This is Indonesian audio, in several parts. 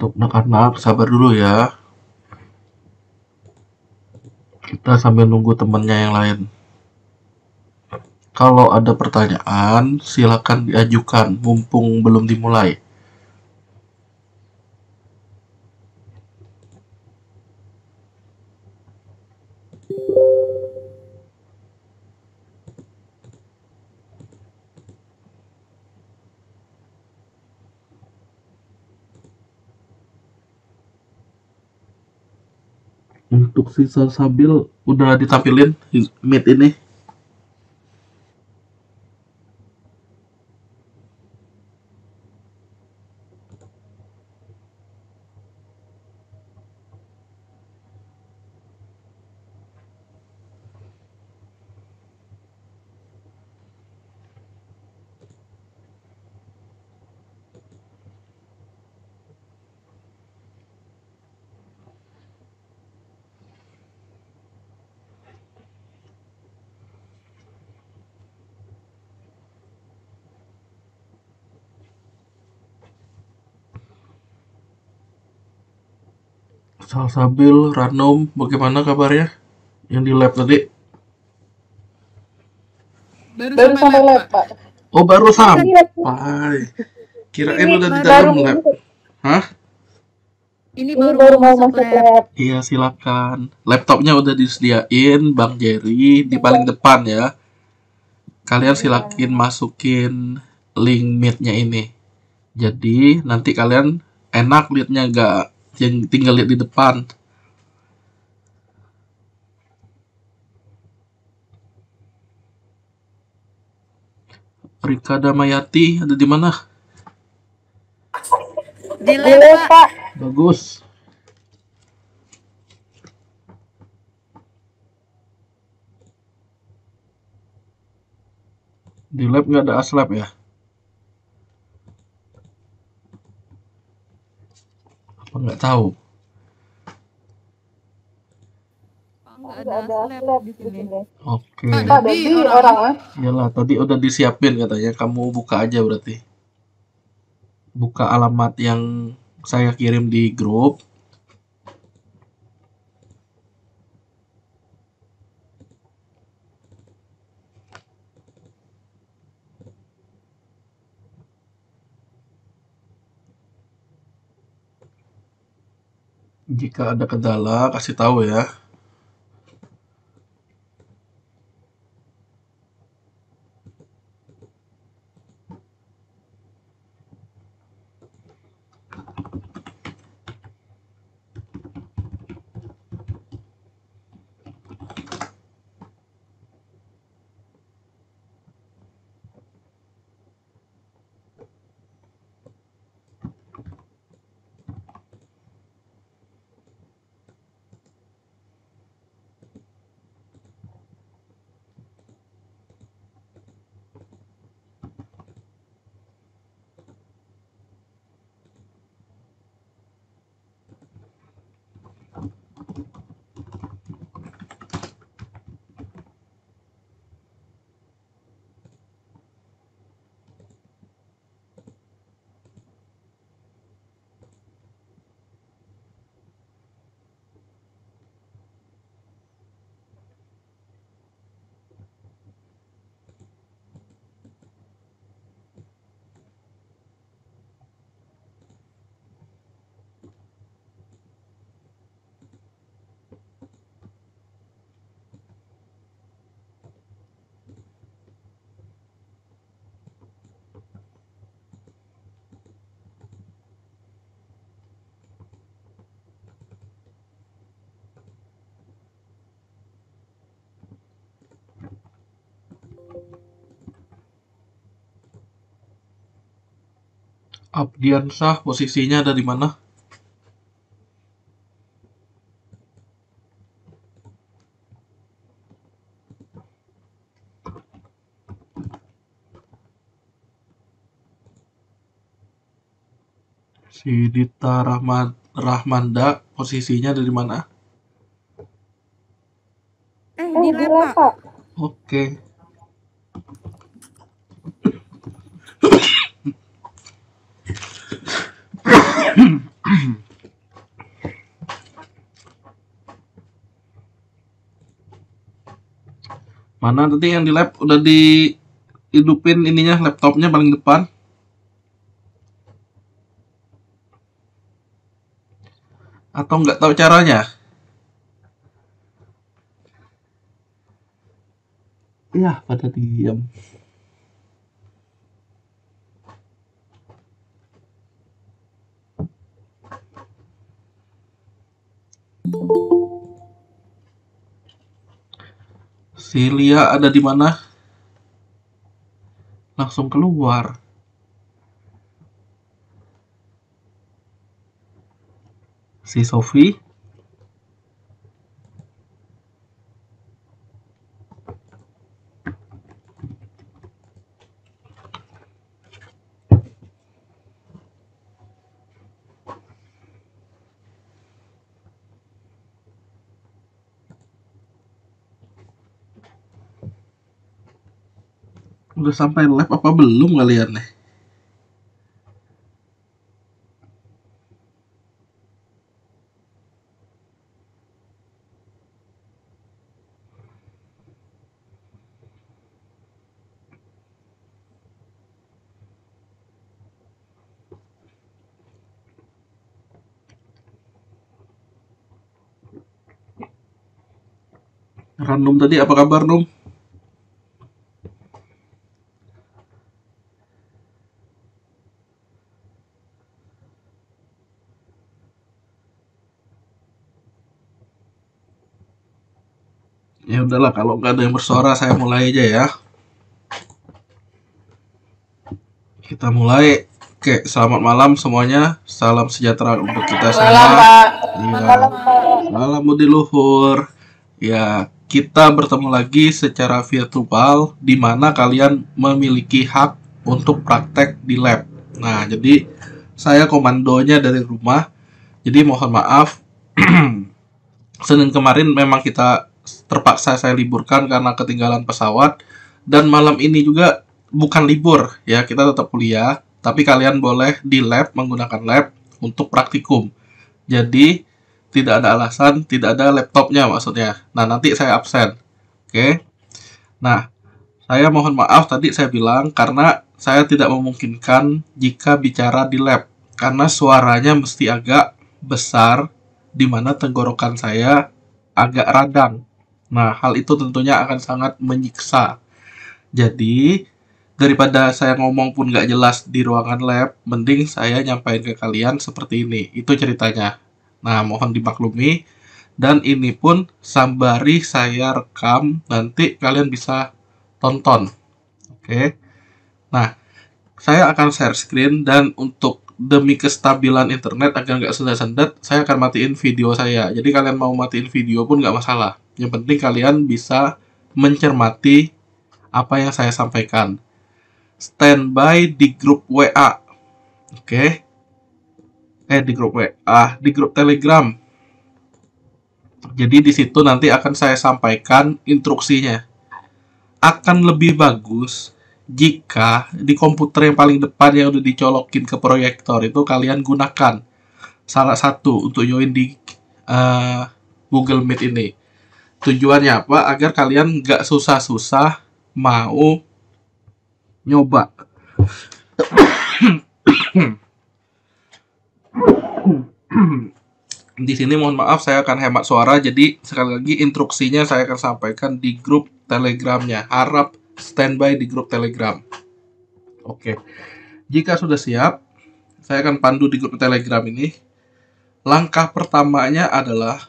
Untuk anak-anak sabar dulu ya. Kita sambil nunggu temennya yang lain. Kalau ada pertanyaan, silakan diajukan mumpung belum dimulai. Untuk sisa sabil udah ditampilin Meet ini. Salsabil, Ranum, bagaimana kabarnya? Yang di lab tadi? Baru sampai lab, Pak. Oh, baru sampai. Kirain udah di dalam lab. Hah? Ini baru mau masuk lab. Iya, silakan. Laptopnya udah disediain Bang Jerry di paling depan ya. Kalian silakin masukin link Meet-nya ini. Jadi nanti kalian enak liatnya, gak yang tinggal lihat di depan. Rika Damayati ada di mana? Di lab, Pak. Bagus. Di lab nggak ada aslab ya? Apa nggak tahu? Nggak ada lab di sini. Oke. Pak Debi orangnya. Iyalah, tadi udah disiapin katanya. Kamu buka aja berarti. Buka alamat yang saya kirim di grup. Jika ada kendala, kasih tahu ya. Abdiansah posisinya ada di mana? Si Dita Rahmanda posisinya ada di mana? Di lab, Pak. Oke. Mana tadi yang di lab udah dihidupin ininya, laptopnya paling depan? Atau nggak tahu caranya? Ya, pada diam. Si Lia ada di mana? Langsung keluar. Si Sofi udah sampai lab apa belum kalian nih? Random tadi apa kabar, Num? Ya udahlah, kalau nggak ada yang bersuara saya mulai aja ya. Kita mulai. Oke, selamat malam semuanya. Salam sejahtera untuk kita semua. Iya. Salam budi luhur. Ya, kita bertemu lagi secara virtual di mana kalian memiliki hak untuk praktek di lab. Nah, jadi saya komandonya dari rumah. Jadi mohon maaf. Senin kemarin memang kita terpaksa saya liburkan karena ketinggalan pesawat, dan malam ini juga bukan libur ya, kita tetap kuliah, tapi kalian boleh di lab, menggunakan lab untuk praktikum. Jadi tidak ada alasan, tidak ada laptopnya maksudnya. Nah, nanti saya absen. Oke. Nah, saya mohon maaf tadi saya bilang karena saya tidak memungkinkan jika bicara di lab karena suaranya mesti agak besar di mana tenggorokan saya agak radang. Nah, hal itu tentunya akan sangat menyiksa. Jadi, daripada saya ngomong pun nggak jelas di ruangan lab, mending saya nyampaikan ke kalian seperti ini. Itu ceritanya. Nah, mohon dimaklumi. Dan ini pun sambari saya rekam, nanti kalian bisa tonton. Oke. Nah, saya akan share screen, dan untuk demi kestabilan internet agar nggak sendat-sendat, saya akan matiin video saya. Jadi kalian mau matiin video pun nggak masalah. Yang penting kalian bisa mencermati apa yang saya sampaikan. Standby di grup WA. Oke. Di grup WA, di grup Telegram. Jadi di situ nanti akan saya sampaikan instruksinya. Akan lebih bagus jika di komputer yang paling depan yang udah dicolokin ke proyektor itu kalian gunakan salah satu untuk join di Google Meet ini. Tujuannya apa? Agar kalian nggak susah-susah mau nyoba. Di sini mohon maaf saya akan hemat suara, jadi sekali lagi instruksinya saya akan sampaikan di grup Telegramnya. Harap standby di grup Telegram. Oke. Jika sudah siap, saya akan pandu di grup Telegram ini. Langkah pertamanya adalah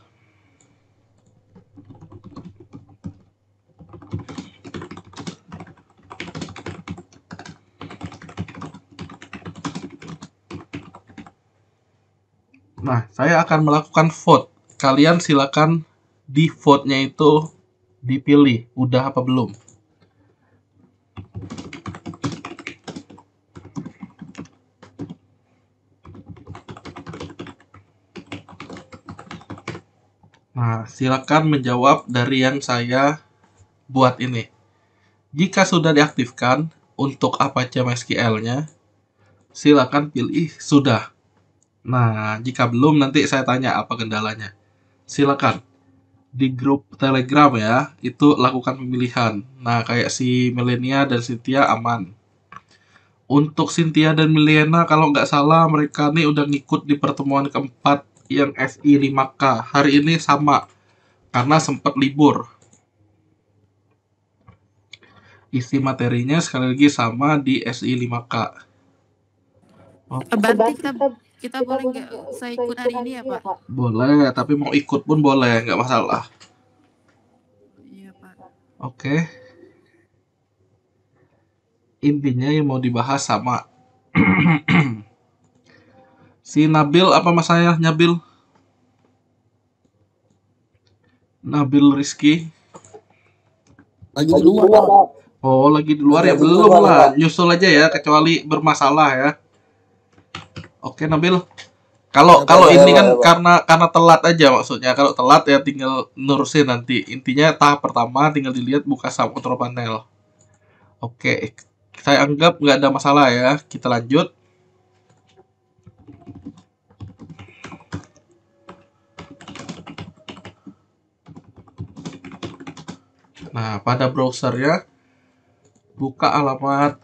Nah, saya akan melakukan vote. Kalian silakan di vote-nya itu dipilih udah apa belum. Nah, silakan menjawab dari yang saya buat ini. Jika sudah diaktifkan untuk Apache MySQL-nya, silakan pilih sudah. Nah, jika belum nanti saya tanya apa kendalanya. Silakan di grup Telegram ya, itu lakukan pemilihan. Nah, kayak si Melenia dan Cynthia aman. Untuk Cynthia dan Milena kalau nggak salah mereka nih udah ngikut di pertemuan keempat yang SI 5K. Hari ini sama karena sempat libur. Isi materinya sekali lagi sama di SI 5K. Berarti kita boleh nggak saya ikut hari ini ya, Pak? Boleh, tapi mau ikut pun boleh, nggak masalah. Iya, Pak. Oke. Intinya yang mau dibahas sama. Si Nabil apa mas saya Nabil? Nabil Rizky. Lagi di luar, Pak. Oh, lagi di luar ya? Belum lah. Nyusul aja ya, kecuali bermasalah ya. Oke, Nabil. Kalau ini kan karena telat aja maksudnya. Kalau telat ya tinggal nurusin nanti. Intinya tahap pertama tinggal dilihat buka sub control panel. Oke. Saya anggap nggak ada masalah ya. Kita lanjut. Nah, pada browsernya buka alamat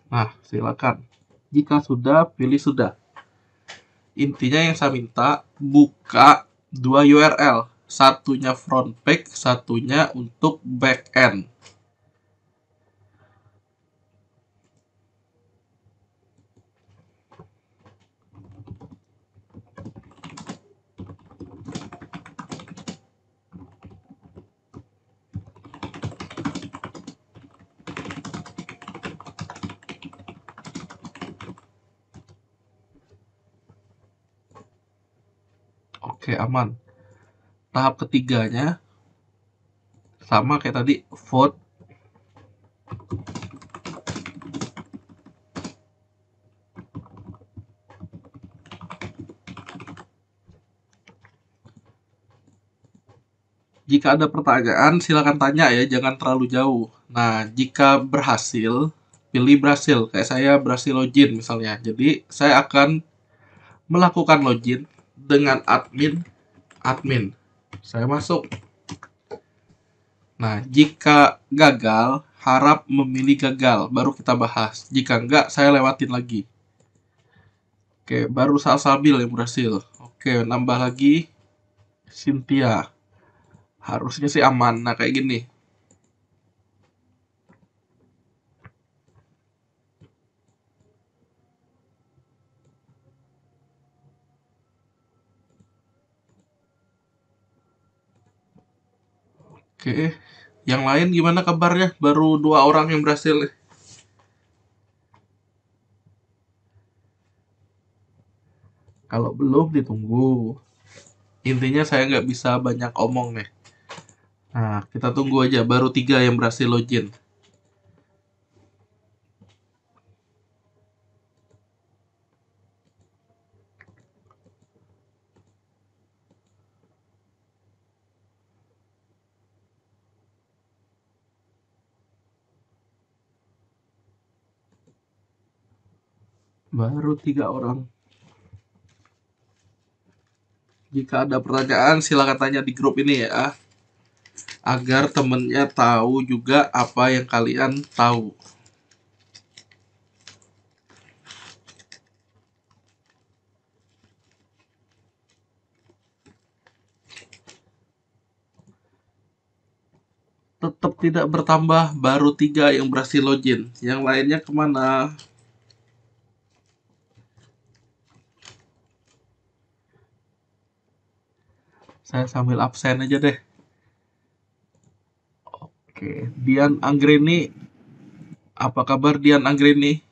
Nah, silakan. Jika sudah, pilih sudah. Intinya yang saya minta, buka dua URL. Satunya front page, satunya untuk back end. Oke, aman. Tahap ketiganya sama kayak tadi, vote. Jika ada pertanyaan, silakan tanya ya, jangan terlalu jauh. Nah, jika berhasil, pilih berhasil. Kayak saya berhasil login misalnya. Jadi, saya akan melakukan login dengan admin. Saya masuk. Nah, jika gagal, harap memilih gagal, baru kita bahas. Jika enggak, saya lewatin lagi. Oke, baru Salsabil yang berhasil. Oke, nambah lagi Cynthia. Harusnya sih aman. Nah, kayak gini. Oke, yang lain gimana kabarnya? Baru 2 orang yang berhasil. Kalau belum ditunggu. Intinya saya nggak bisa banyak omong nih. Nah, kita tunggu aja. Baru 3 yang berhasil login. Baru 3 orang. Jika ada pertanyaan, silakan tanya di grup ini ya. Agar temennya tahu juga apa yang kalian tahu. tetap tidak bertambah, baru 3 yang berhasil login. Yang lainnya kemana? Saya sambil absen aja deh. Oke, Dian Anggreni. Apa kabar Dian Anggreni?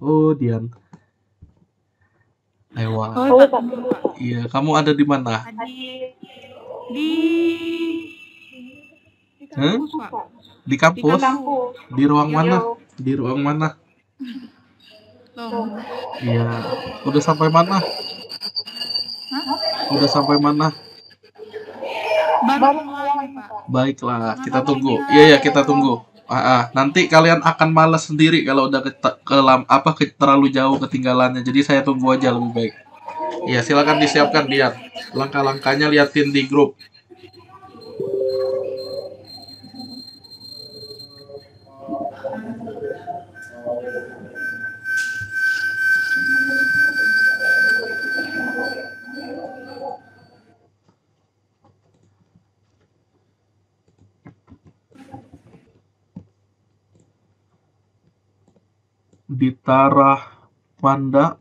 Oh, Dian. Lewat. Oh, Pak. Iya, kamu ada di mana? Di Hah? kampus, Pak. Di kampus? Di ruang Iya. mana? Di ruang mana? Loh. Iya. Udah sampai mana? Hah? Udah sampai mana? Baru mulai, Pak. Baiklah, kita tunggu. Iya, kita tunggu. Nanti kalian akan malas sendiri kalau udah terlalu jauh ketinggalannya. Jadi saya tunggu aja lebih baik. Iya, silakan disiapkan Dian. Langkah-langkahnya liatin di grup. Dita Rahmanda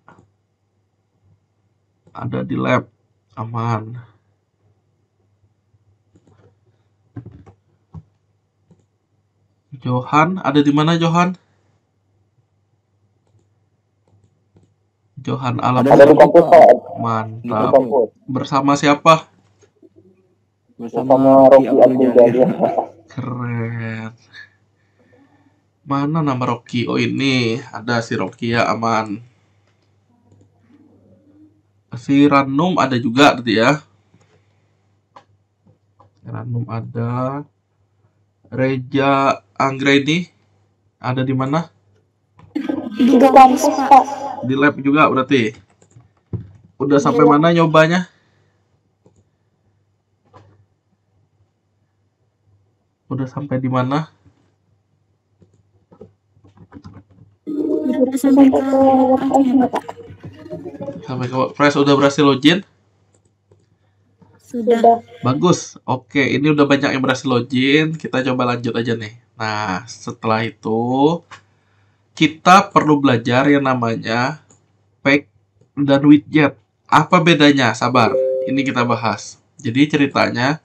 ada di lab, aman. Johan ada di mana Johan? Johan Alam. Ada di kampus, Pak. Di Mantap. kampus. Bersama siapa? Bersama Rocky Abdul Jalil. Keren. Mana nama Rocky? Oh ini ada si Rocky ya, aman. Si Ranum ada juga tadi ya. Ranum ada. Reja Anggreni ada di mana? Di kampus, Pak. Di lab juga berarti. Udah sampai mana nyobanya? Udah sampai di mana? Udah sampai ke WordPress-nya, Pak. Sampai ke WordPress udah berhasil login? Sudah. Bagus. Oke, ini udah banyak yang berhasil login. Kita coba lanjut aja nih. Nah, setelah itu kita perlu belajar yang namanya pack dan widget. Apa bedanya? Sabar. Ini kita bahas. Jadi ceritanya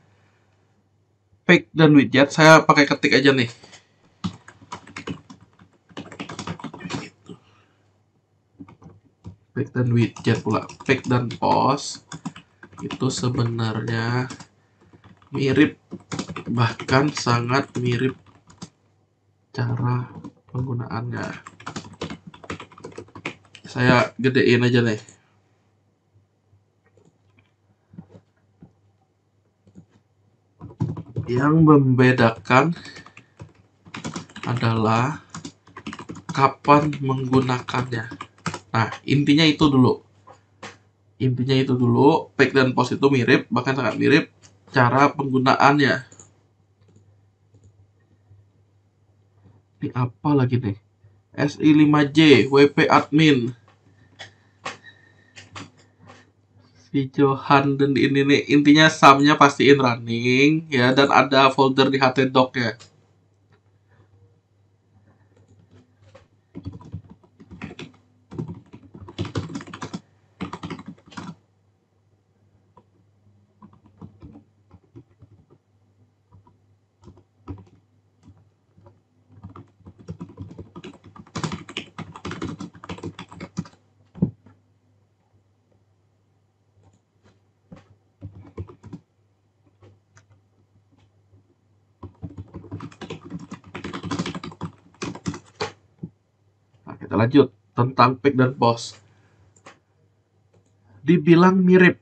pack dan widget saya pakai ketik aja nih. Pack dan widget pula. Pack dan post itu sebenarnya mirip, bahkan sangat mirip cara penggunaannya. Saya gedein aja nih. Yang membedakan adalah kapan menggunakannya. Nah, intinya itu dulu. Pack dan post itu mirip, bahkan sangat mirip cara penggunaannya. Ini apa lagi nih? SI5J, WP admin. Si Johan dan ini nih, intinya sumnya pastiin running ya, dan ada folder di htdoc ya. Kita lanjut tentang pack dan post. Dibilang mirip.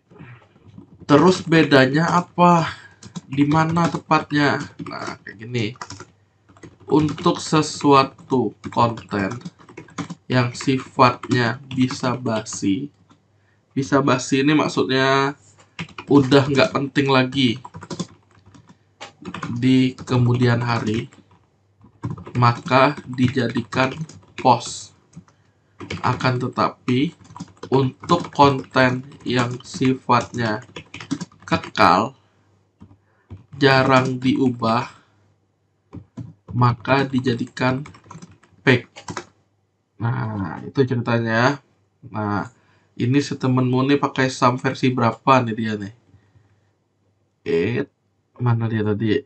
Terus bedanya apa? Di mana tepatnya? Nah, kayak gini. Untuk sesuatu konten yang sifatnya bisa basi. Bisa basi ini maksudnya udah nggak penting lagi di kemudian hari, maka dijadikan post. Akan tetapi untuk konten yang sifatnya kekal, jarang diubah, maka dijadikan fake. Nah, itu ceritanya. Nah, ini si temenmu nih pakai sum versi berapa nih dia nih? Mana dia tadi?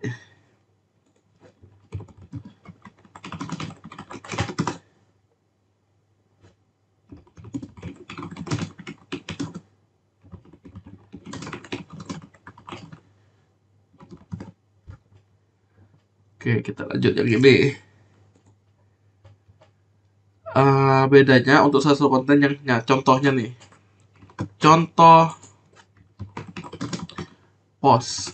Oke, kita lanjut yang ini. Bedanya untuk satu konten yang contohnya nih. Contoh post.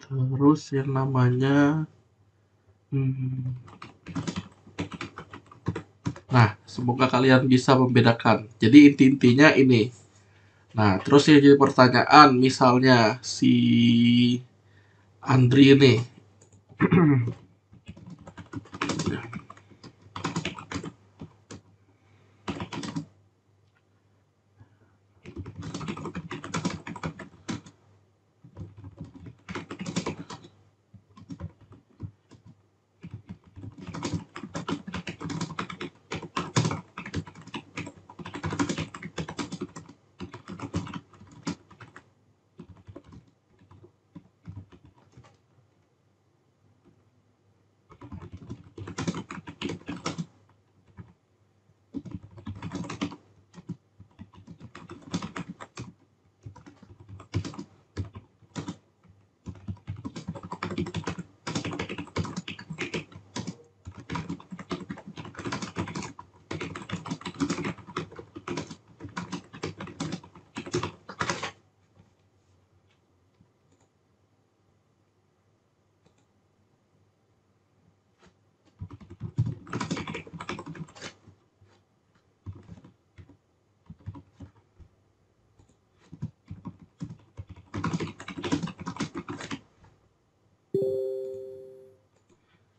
Terus yang namanya nah, semoga kalian bisa membedakan. Jadi inti-intinya ini. Nah, terus yang jadi pertanyaan, misalnya si Andri ini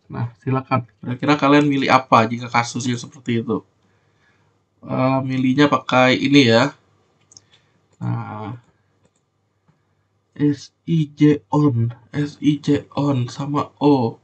Nah, silakan. Kira-kira kalian milih apa jika kasusnya seperti itu? Milihnya pakai ini ya. Nah, SIJ on sama O.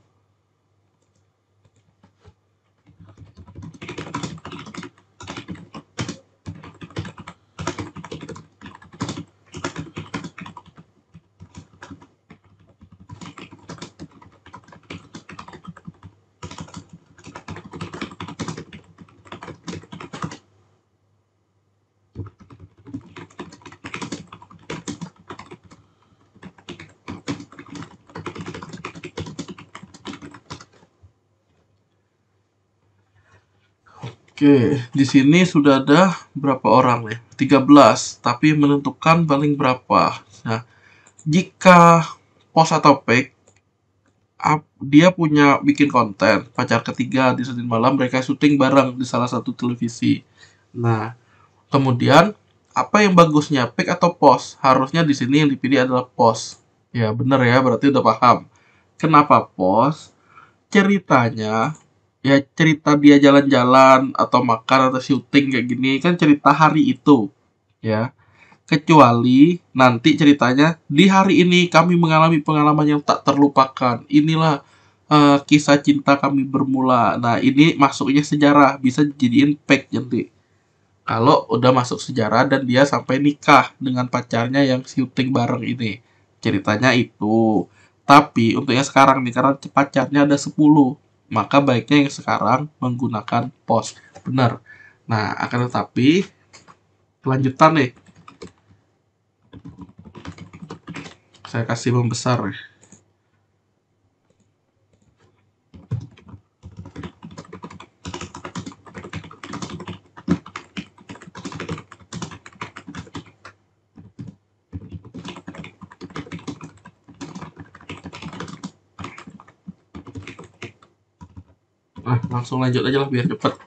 Oke, di sini sudah ada berapa orang nih? 13, tapi menentukan paling berapa. Nah, jika post atau fake, dia punya bikin konten pacar ketiga di Senin malam, mereka syuting bareng di salah satu televisi. Nah, kemudian apa yang bagusnya, fake atau post? Harusnya di sini yang dipilih adalah post. Ya, bener ya, berarti udah paham. Kenapa post? Ceritanya ya cerita dia jalan-jalan atau makan atau syuting kayak gini kan cerita hari itu ya, kecuali nanti ceritanya di hari ini kami mengalami pengalaman yang tak terlupakan, inilah kisah cinta kami bermula. Nah, ini masuknya sejarah, bisa dijadiin fake nanti kalau udah masuk sejarah dan dia sampai nikah dengan pacarnya yang syuting bareng ini, ceritanya itu. Tapi untuk yang sekarang nih, karena pacarnya ada 10, maka baiknya yang sekarang menggunakan pos. Benar. Nah, akan tetapi kelanjutan nih. Saya kasih membesar. Nah, langsung lanjut aja lah biar cepet.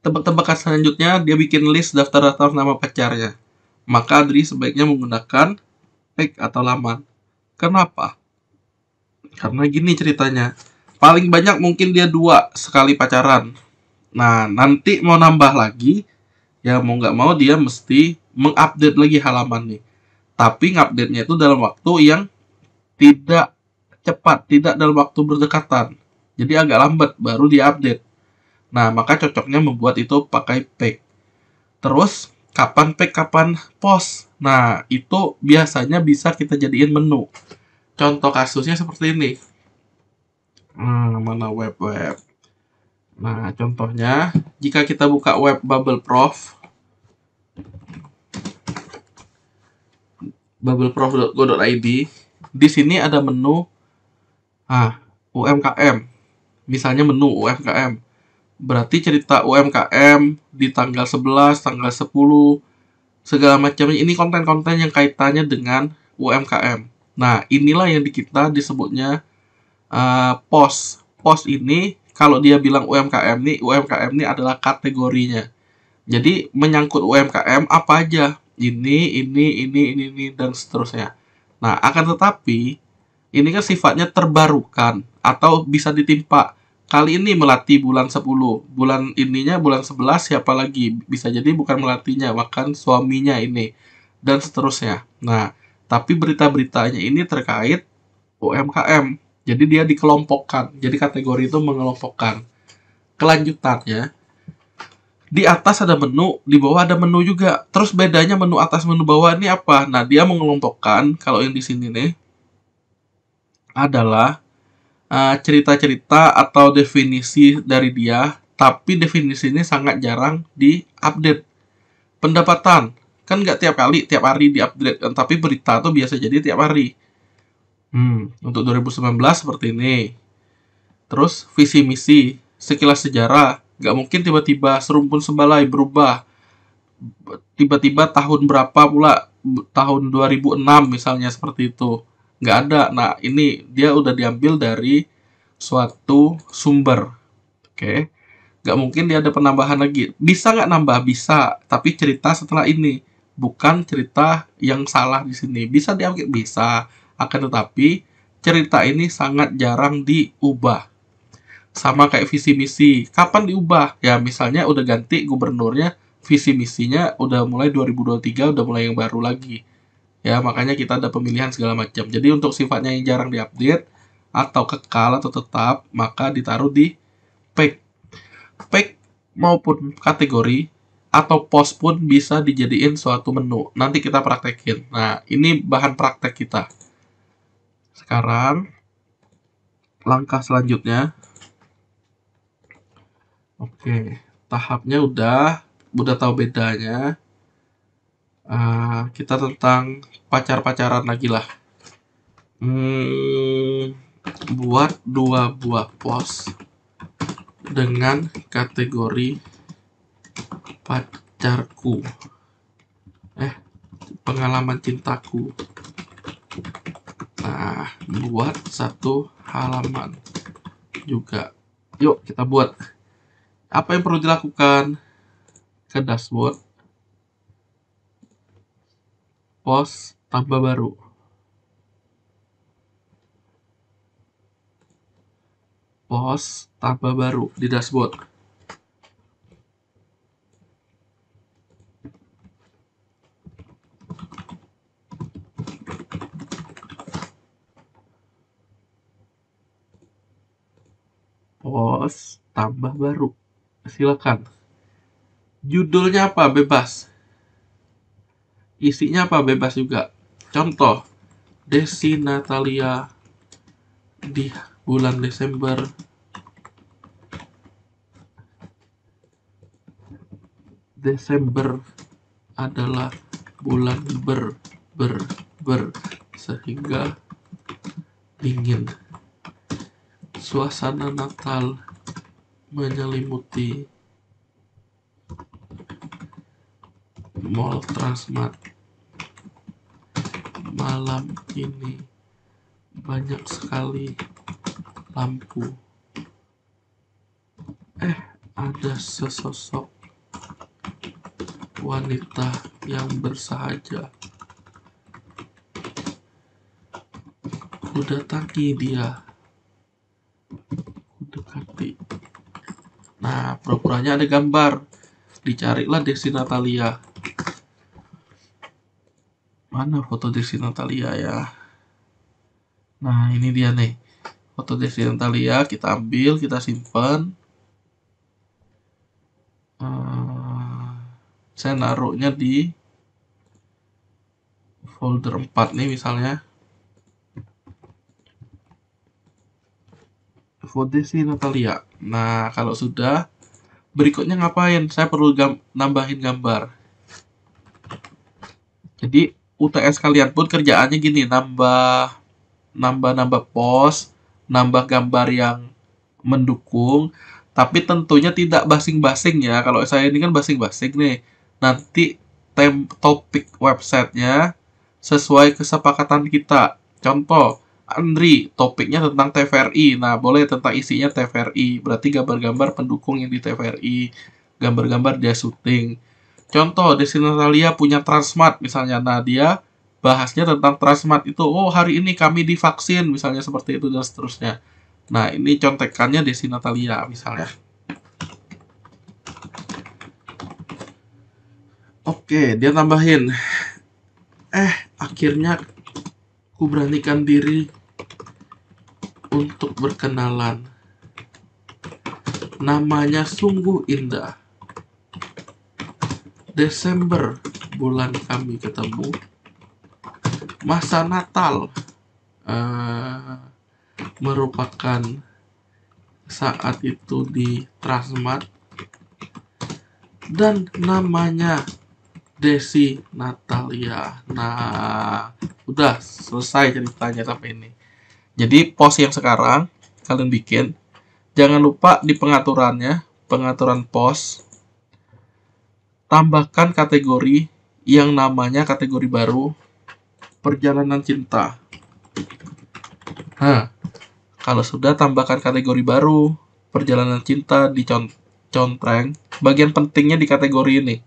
Tebak-tebakan selanjutnya, dia bikin list daftar-daftar nama pacarnya. Maka Adri sebaiknya menggunakan tag atau laman. Kenapa? Karena gini ceritanya. Paling banyak mungkin dia 2 sekali pacaran. Nah, nanti mau nambah lagi, ya mau nggak mau dia mesti mengupdate lagi halaman nih. Tapi ngupdate-nya itu dalam waktu yang tidak cepat, tidak dalam waktu berdekatan. Jadi agak lambat baru diupdate. Nah, maka cocoknya membuat itu pakai pack. Terus, kapan pack, kapan post? Nah, itu biasanya bisa kita jadiin menu. Contoh kasusnya seperti ini. Mana web. Nah, contohnya, jika kita buka web bubbleprof, bubbleprof.go.id, di sini ada menu UMKM. Misalnya menu UMKM. Berarti cerita UMKM di tanggal 11, tanggal 10, segala macamnya. Ini konten-konten yang kaitannya dengan UMKM. Nah, inilah yang kita disebutnya post. Post ini, kalau dia bilang UMKM ini adalah kategorinya. Jadi, menyangkut UMKM apa aja? Ini, dan seterusnya. Nah, akan tetapi, ini kan sifatnya terbarukan atau bisa ditimpa. Kali ini Melati bulan 10, bulan ininya bulan 11 siapa lagi? Bisa jadi bukan Melatinya, bahkan suaminya ini, dan seterusnya. Nah, tapi berita-beritanya ini terkait UMKM. Jadi dia dikelompokkan. Jadi kategori itu mengelompokkan. Kelanjutannya, di atas ada menu, di bawah ada menu juga. Terus bedanya menu atas menu bawah ini apa? Nah, dia mengelompokkan, kalau yang di sini nih, adalah cerita-cerita atau definisi dari dia, tapi definisi ini sangat jarang diupdate. Pendapatan, kan nggak tiap hari diupdate, tapi berita tuh biasa jadi tiap hari. Untuk 2019 seperti ini. Terus visi misi, sekilas sejarah, nggak mungkin tiba-tiba serumpun sebalai berubah. Tiba-tiba tahun berapa pula, tahun 2006 misalnya seperti itu. Nggak ada. Nah, ini dia udah diambil dari suatu sumber. Oke. Nggak mungkin dia ada penambahan lagi. Bisa nggak nambah? Bisa. Tapi cerita setelah ini. Bukan cerita yang salah di sini. Bisa diambil? Bisa. Akan tetapi, cerita ini sangat jarang diubah. Sama kayak visi misi. Kapan diubah? Ya, misalnya udah ganti gubernurnya, visi misinya udah mulai 2023, udah mulai yang baru lagi. Ya, makanya kita ada pemilihan segala macam. Jadi untuk sifatnya yang jarang diupdate atau kekal atau tetap, maka ditaruh di pack. Pack maupun kategori atau post pun bisa dijadiin suatu menu. Nanti kita praktekin. Nah, ini bahan praktek kita. Sekarang langkah selanjutnya. Oke, tahapnya udah tahu bedanya. Kita tentang pacar-pacaran lagi lah. Buat 2 buah post dengan kategori pacarku, pengalaman cintaku. Nah, buat 1 halaman juga. Yuk kita buat. Apa yang perlu dilakukan? Ke dashboard, post tambah baru. Post tambah baru di dashboard. Post tambah baru. Silakan. Judulnya apa? Bebas. Isinya apa? Bebas juga. Contoh, Desi Natalia di bulan Desember Desember adalah bulan ber sehingga dingin. Suasana Natal menyelimuti Mall Transmart. Malam ini banyak sekali lampu. Ada sesosok wanita yang bersahaja. Ku datangi dia, ku dekati. Nah, pura-puranya ada gambar. Dicarilah Desi Natalia. Mana foto Desi Natalia ya? Nah, ini dia nih. Foto Desi Natalia kita ambil, kita simpan. Saya naruhnya di folder 4 nih misalnya. Foto Desi Natalia. Nah, kalau sudah, berikutnya ngapain? Saya perlu nambahin gambar. Jadi UTS kalian pun kerjaannya gini, nambah post, nambah gambar yang mendukung, tapi tentunya tidak basing-basing ya. Kalau saya ini kan basing-basing nih. Nanti topik websitenya sesuai kesepakatan kita. Contoh, Andri, topiknya tentang TVRI. Nah, boleh tentang isinya TVRI. Berarti gambar-gambar pendukung yang di TVRI. Gambar-gambar dia syuting. Contoh, Desi Natalia punya Transmart misalnya. Nah, dia bahasnya tentang Transmart itu. Oh, hari ini kami divaksin. Misalnya seperti itu dan seterusnya. Nah, ini contekannya Desi Natalia misalnya. Oke, dia tambahin. Akhirnya ku beranikan diri untuk berkenalan. Namanya sungguh indah. Desember, bulan kami ketemu. Masa Natal merupakan saat itu di Transmart. Dan namanya Desi Natalia. Nah, udah selesai ceritanya sampai ini. Jadi post yang sekarang kalian bikin, jangan lupa di pengaturannya, pengaturan post, tambahkan kategori yang namanya kategori baru, perjalanan cinta. Nah, kalau sudah tambahkan kategori baru, perjalanan cinta di contreng, bagian pentingnya di kategori ini.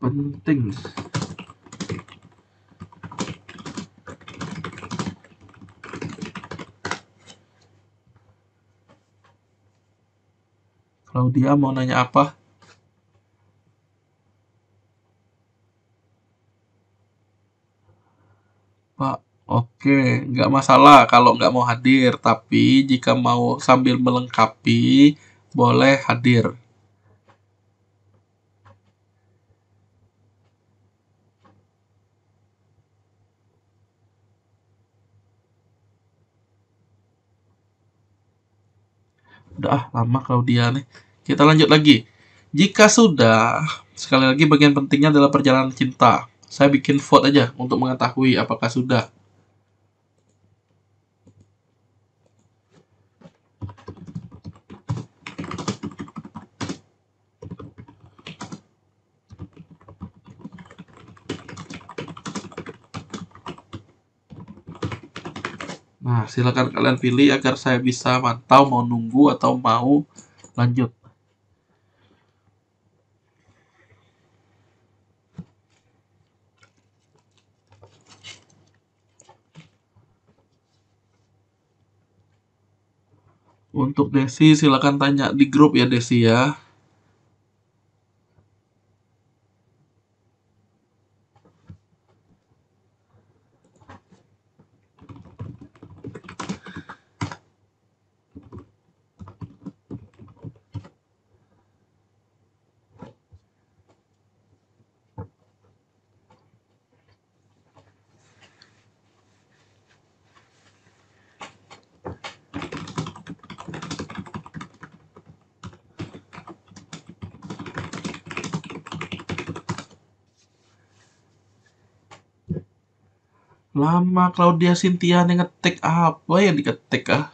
Penting. Claudia mau nanya apa? Pak, oke, nggak masalah kalau nggak mau hadir, tapi jika mau sambil melengkapi, boleh hadir. Udah lama Claudia nih. Kita lanjut lagi. Jika sudah, sekali lagi bagian pentingnya adalah perjalanan cinta. Saya bikin vote aja untuk mengetahui apakah sudah. Nah, silakan kalian pilih agar saya bisa mantau mau nunggu atau mau lanjut. Untuk Desi, silakan tanya di grup ya Desi ya. Lama Claudia Cynthia nih ngetik apa yang diketik ah?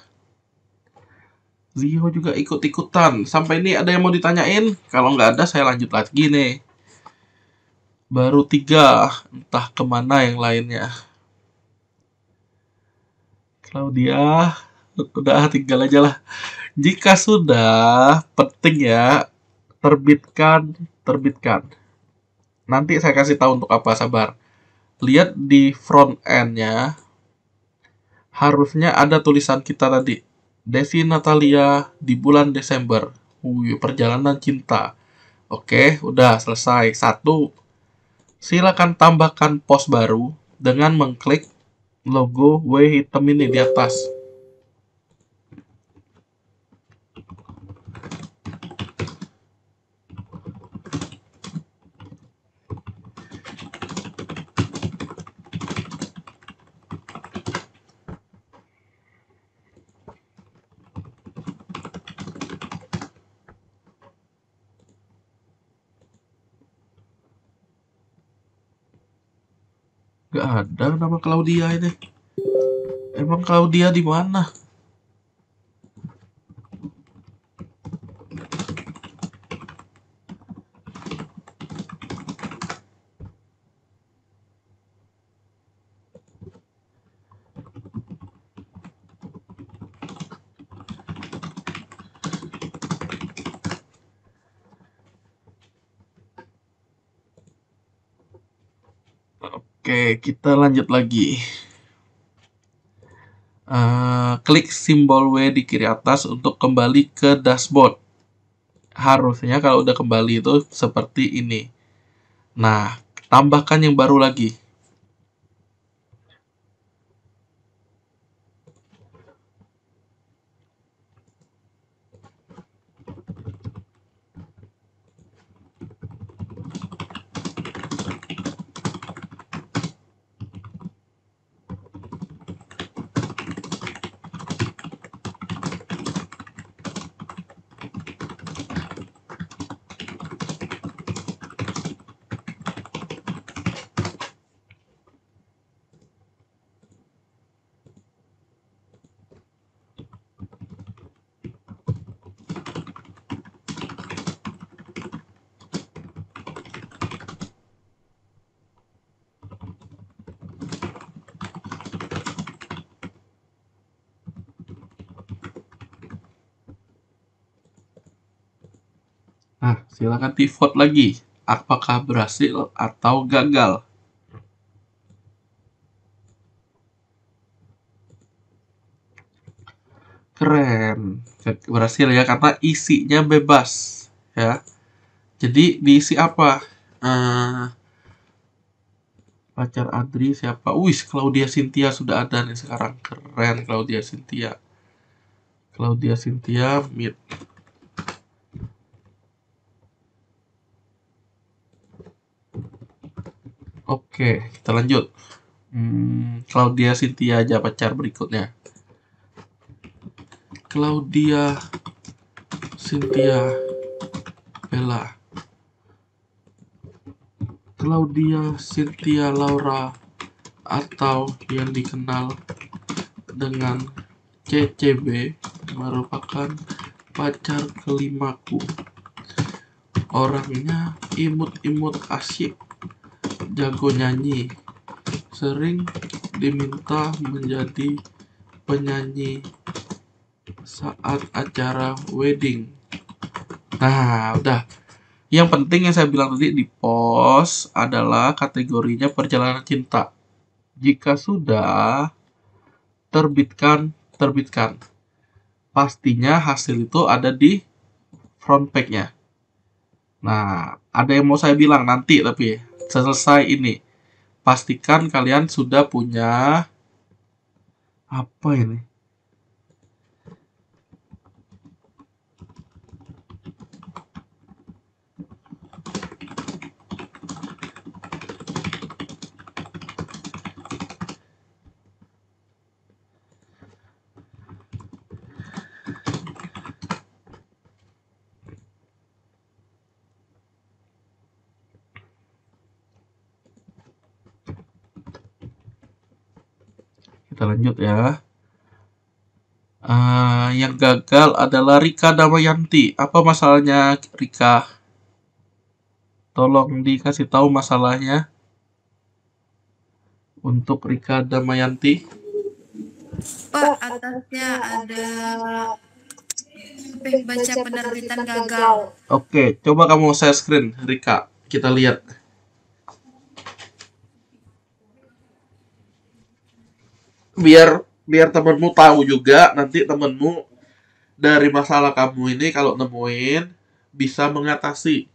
Zio juga ikut-ikutan. Sampai ini ada yang mau ditanyain? Kalau nggak ada saya lanjut lagi nih. Baru 3, entah kemana yang lainnya. Claudia, udah tinggal aja lah. Jika sudah, penting ya, terbitkan. Nanti saya kasih tahu untuk apa, sabar. Lihat di front end-nya, harusnya ada tulisan kita tadi. Desi Natalia di bulan Desember. Perjalanan cinta. Oke, udah selesai. 1. Silakan tambahkan post baru dengan mengklik logo W hitam ini di atas. Gak ada nama Claudia ini. Emang Claudia di mana? Oke, kita lanjut lagi. Klik simbol W di kiri atas untuk kembali ke dashboard. Harusnya kalau udah kembali itu seperti ini. Nah, tambahkan yang baru lagi. Nah, silakan di vote lagi. Apakah berhasil atau gagal? Keren. Berhasil ya, karena isinya bebas. Ya. Jadi diisi apa? Pacar Adri siapa? Wih, Claudia Cynthia sudah ada nih sekarang. Keren Claudia Cynthia. Claudia Cynthia meet. Oke, kita lanjut. Claudia Cynthia aja pacar berikutnya. Claudia Cynthia Bella. Claudia Cynthia Laura atau yang dikenal dengan CCB merupakan pacar kelimaku. Orangnya imut-imut asyik, jago nyanyi, sering diminta menjadi penyanyi saat acara wedding. Nah, udah. Yang penting yang saya bilang tadi di post adalah kategorinya perjalanan cinta. Jika sudah, terbitkan. Pastinya hasil itu ada di front page-nya. Nah, ada yang mau saya bilang nanti tapi selesai ini. Pastikan kalian sudah punya apa ini? Kita lanjut ya. Yang gagal adalah Rika Damayanti. Apa masalahnya Rika? Tolong dikasih tahu masalahnya untuk Rika Damayanti. Pak, atasnya ada baca penerbitan gagal. Oke, coba kamu share screen, Rika. Kita lihat. Biar temenmu tahu juga, nanti temenmu dari masalah kamu ini kalau nemuin bisa mengatasi.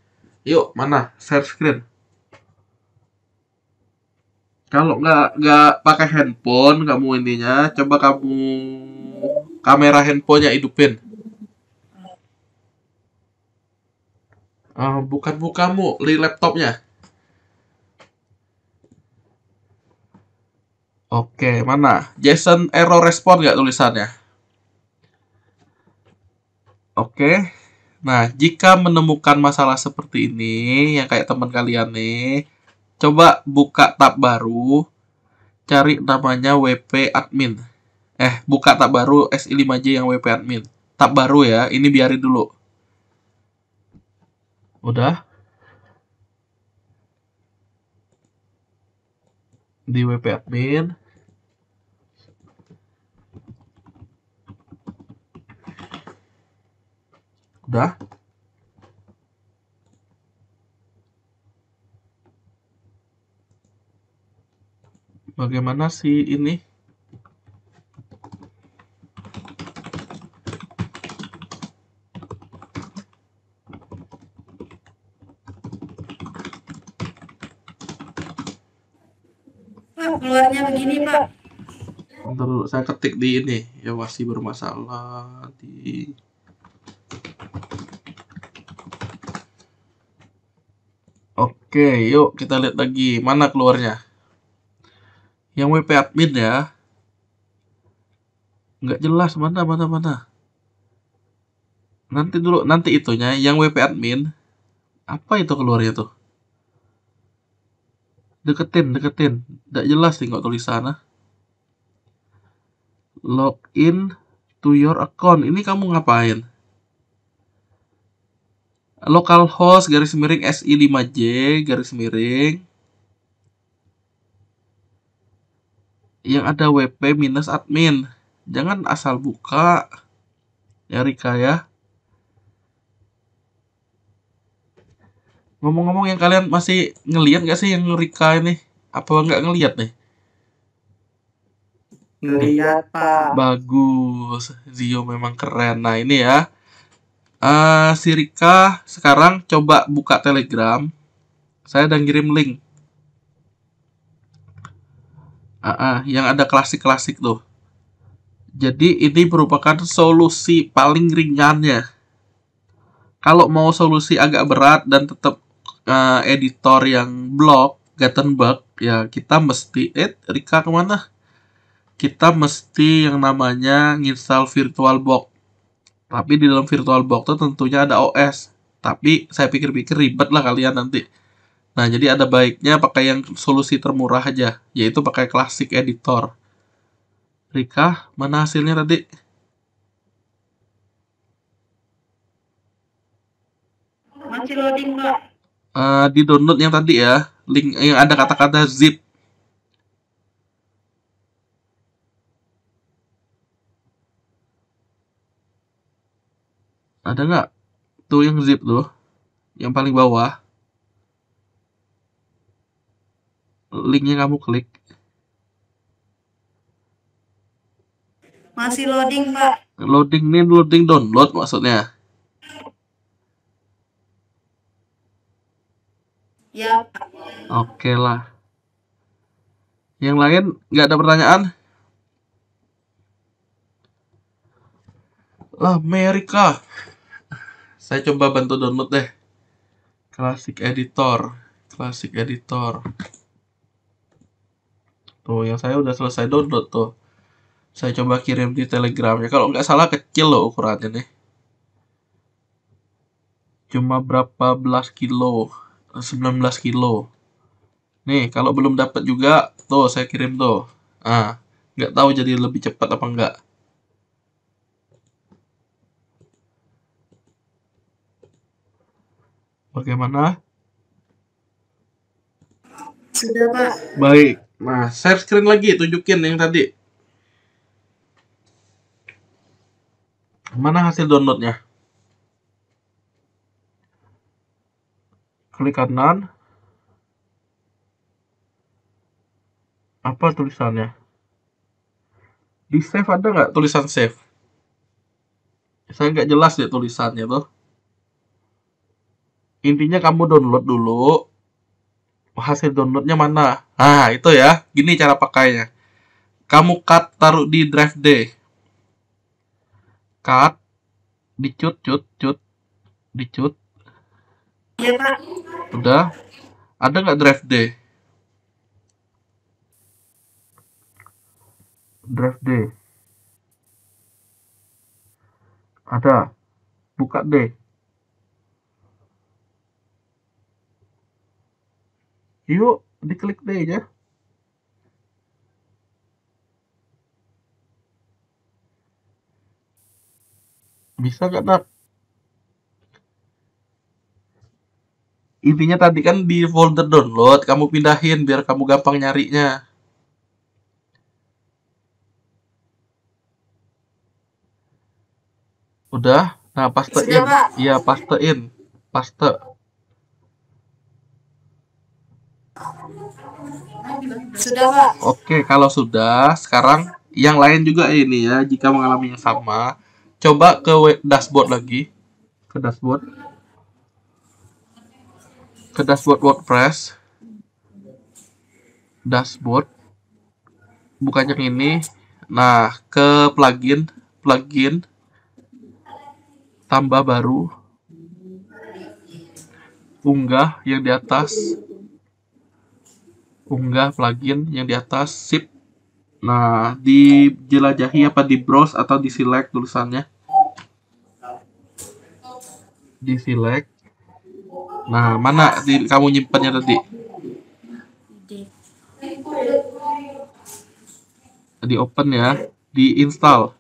Yuk, mana share screen? Kalau nggak pakai handphone kamu ininya, coba kamu kamera handphonenya hidupin. Bukan mukamu, laptopnya. Oke, mana? Jason error respon nggak tulisannya? Oke. Nah, jika menemukan masalah seperti ini, yang kayak teman kalian nih, coba buka tab baru, cari namanya WP admin. Buka tab baru SI5J yang WP admin. Tab baru ya, ini biarin dulu. Udah? Di WP admin. Udah? Bagaimana sih ini? Pak, keluarnya begini, Pak. Bentar dulu, saya ketik di ini. Ya masih bermasalah di... Oke, yuk kita lihat lagi. Mana keluarnya? Yang WP admin ya. Nggak jelas, mana. Nanti itunya, yang WP admin. Apa itu keluarnya tuh? Deketin. Nggak jelas nih kok tulisannya. Login to your account. Ini kamu ngapain? Localhost _ SI5J _ yang ada WP minus admin. Jangan asal buka ya Rika ya. Ngomong-ngomong, yang kalian masih ngelihat nggak sih yang Rika ini? Apa nggak ngelihat nih? Ngeliat, Pak. Bagus, Zio memang keren. Nah ini ya, si Rika sekarang coba buka Telegram. Saya udah ngirim link. Yang ada klasik-klasik tuh. Jadi ini merupakan solusi paling ringannya. Kalau mau solusi agak berat dan tetap editor yang blok, Gutenberg, ya kita mesti Rika kemana? Kita mesti yang namanya nginstal VirtualBox. Tapi di dalam VirtualBox itu tentunya ada OS. Tapi saya pikir-pikir ribet lah kalian nanti. Nah, jadi ada baiknya pakai yang solusi termurah aja, yaitu pakai Classic Editor. Rika, mana hasilnya tadi? Masih loading, Pak. Di download yang tadi ya, link yang ada kata-kata zip. Ada nggak? Tuh yang zip tuh, yang paling bawah. Linknya kamu klik. Masih loading, Pak. Loading download maksudnya. Ya, Pak. Oke lah. Yang lain nggak ada pertanyaan? Lah, Amerika. Saya coba bantu download deh. Classic Editor. Tuh, yang saya udah selesai download tuh. Saya coba kirim di Telegramnya. Kalau nggak salah kecil loh ukurannya nih. Cuma berapa belas kilo. 19 kilo. Nih, kalau belum dapat juga, tuh saya kirim tuh. Nggak tahu jadi lebih cepat apa enggak. Bagaimana? Sudah, Pak. Baik. Nah, share screen lagi, tunjukin yang tadi. Mana hasil downloadnya? Klik kanan. Apa tulisannya? Di save ada nggak tulisan save? Saya nggak jelas deh tulisannya tuh. Intinya kamu download dulu. Hasil downloadnya mana? Nah, itu ya. Gini cara pakainya. Kamu cut, taruh di drive D. Cut. Dicut, cut. Dicut. Iya, Pak. Udah. Ada nggak drive D? Drive D. Ada. Buka D. Yuk, diklik D aja. Bisa nggak, Nak? Intinya tadi kan di folder download, kamu pindahin biar kamu gampang nyarinya. Udah? Nah, pastein. Sudah, Pak. Iya, pastein. Paste. Sudah, Pak. Oke, kalau sudah, sekarang yang lain juga ini ya, jika mengalami yang sama, coba ke dashboard lagi. Ke dashboard. Ke dashboard WordPress. Dashboard. Bukan yang ini. Nah, ke plugin. Plugin. Tambah baru. Unggah yang di atas. Unggah plugin yang di atas. Sip. Nah, dijelajahi apa di browse atau di select tulisannya. Di select. Nah, mana kamu nyimpannya tadi? Di open ya, di install.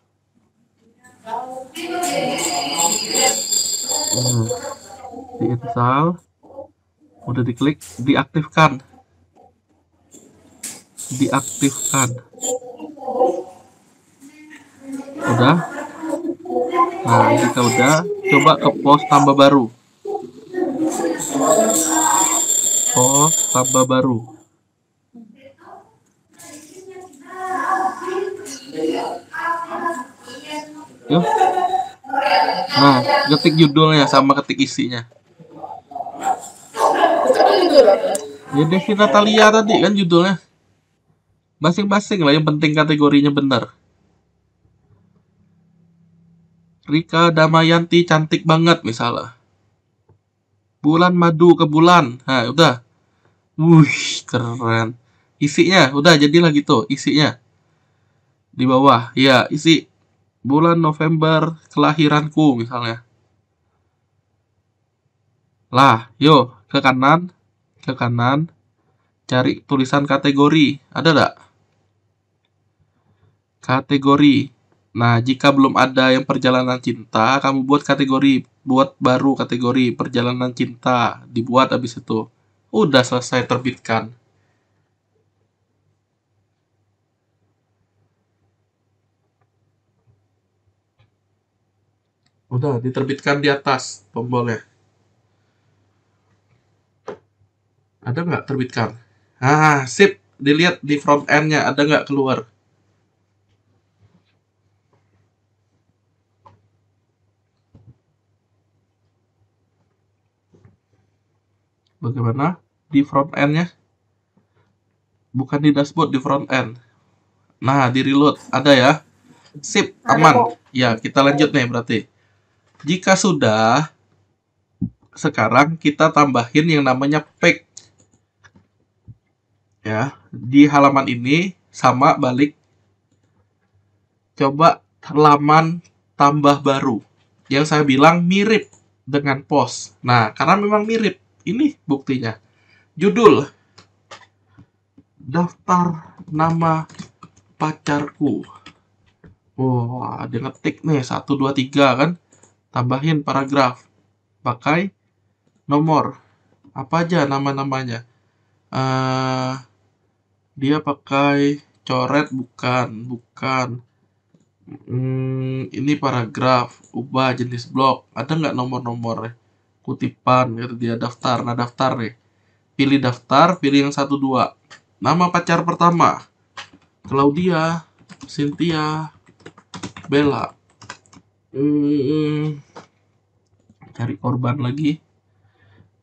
Di install. Udah diklik, diaktifkan. Diaktifkan. Udah. Nah, jika udah, coba ke post tambah baru. Post tambah baru. Yuk. Nah, ketik judulnya sama ketik isinya. Ya, Devi Natalia tadi kan judulnya. Masing-masing lah, yang penting kategorinya benar. Rika Damayanti cantik banget misalnya. Bulan madu ke bulan. Nah, udah. Wuih, keren. Isinya, udah jadilah gitu, isinya. Di bawah, ya, isi. Bulan November kelahiranku misalnya. Lah, yuk, ke kanan. Ke kanan. Cari tulisan kategori. Ada nggak? Kategori. Nah, jika belum ada yang perjalanan cinta, kamu buat kategori. Buat baru kategori perjalanan cinta. Dibuat habis itu. Udah selesai, terbitkan. Udah, diterbitkan di atas tombolnya. Ada nggak terbitkan? Ah, sip. Dilihat di front end-nya, ada nggak keluar? Bagaimana? Di front end-nya? Bukan di dashboard, di front end. Nah, di reload. Ada ya? Sip, aman. Ya, kita lanjut nih berarti. Jika sudah, sekarang kita tambahin yang namanya page. Ya, di halaman ini sama balik. Coba halaman tambah baru. Yang saya bilang mirip dengan post. Nah, karena memang mirip. Ini buktinya. Judul. Daftar nama pacarku. Wah, dia ngetik nih 1, 2, 3 kan. Tambahin paragraf. Pakai nomor. Apa aja nama-namanya? Dia pakai coret bukan. Ini paragraf. Ubah jenis blok. Ada nggak nomor-nomornya? Kutipan, gitu dia daftar. Nah, daftar nih. Pilih daftar, pilih yang 1, 2. Nama pacar pertama. Claudia, Cynthia, Bella. Cari korban lagi.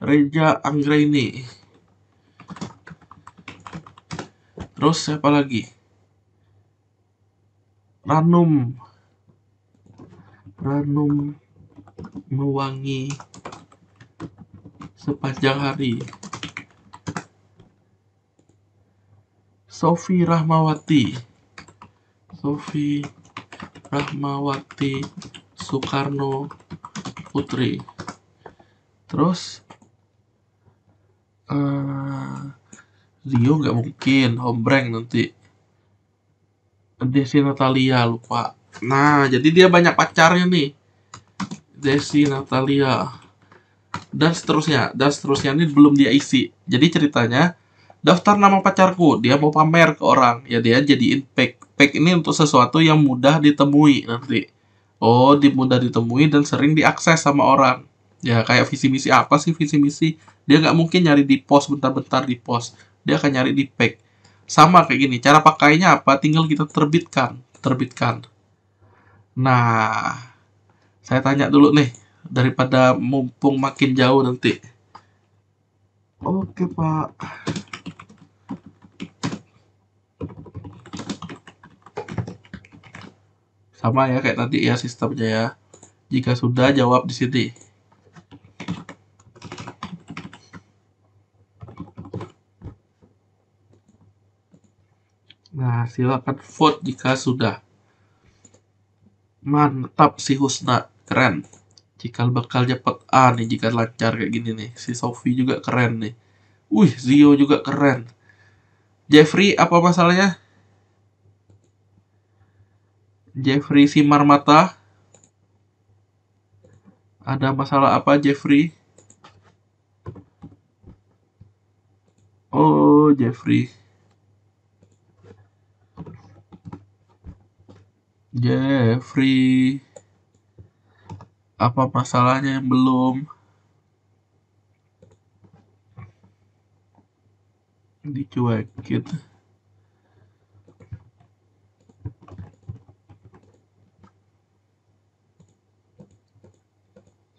Reja Anggraini. Terus siapa lagi? Ranum mewangi sepanjang hari. Sofi Rahmawati Soekarno Putri. Terus Rio nggak mungkin, Hombreng nanti. Desi Natalia lupa. Nah, jadi dia banyak pacarnya nih. Desi Natalia. Dan seterusnya ini belum dia isi. Jadi ceritanya, daftar nama pacarku, dia mau pamer ke orang, ya dia jadiin pack. Pack ini untuk sesuatu yang mudah ditemui nanti. Oh, mudah ditemui dan sering diakses sama orang. Ya kayak visi misi apa sih visi misi? Dia nggak mungkin nyari di post bentar-bentar di post. Dia akan nyari di pack. Sama kayak gini. Cara pakainya apa? Tinggal kita terbitkan. Nah, saya tanya dulu nih daripada mumpung makin jauh nanti. Oke, Pak. Sama ya kayak tadi ya sistemnya ya. Jika sudah jawab di sini. Nah, silakan vote jika sudah. Mantap si Husna, keren. Cikal bakal dapat A nih jika lancar kayak gini nih. Si Sofi juga keren nih. Zio juga keren. Jeffrey apa masalahnya? Jeffrey Simar Mata. Ada masalah apa Jeffrey? Oh, Jeffrey. Apa masalahnya yang belum dicuekin?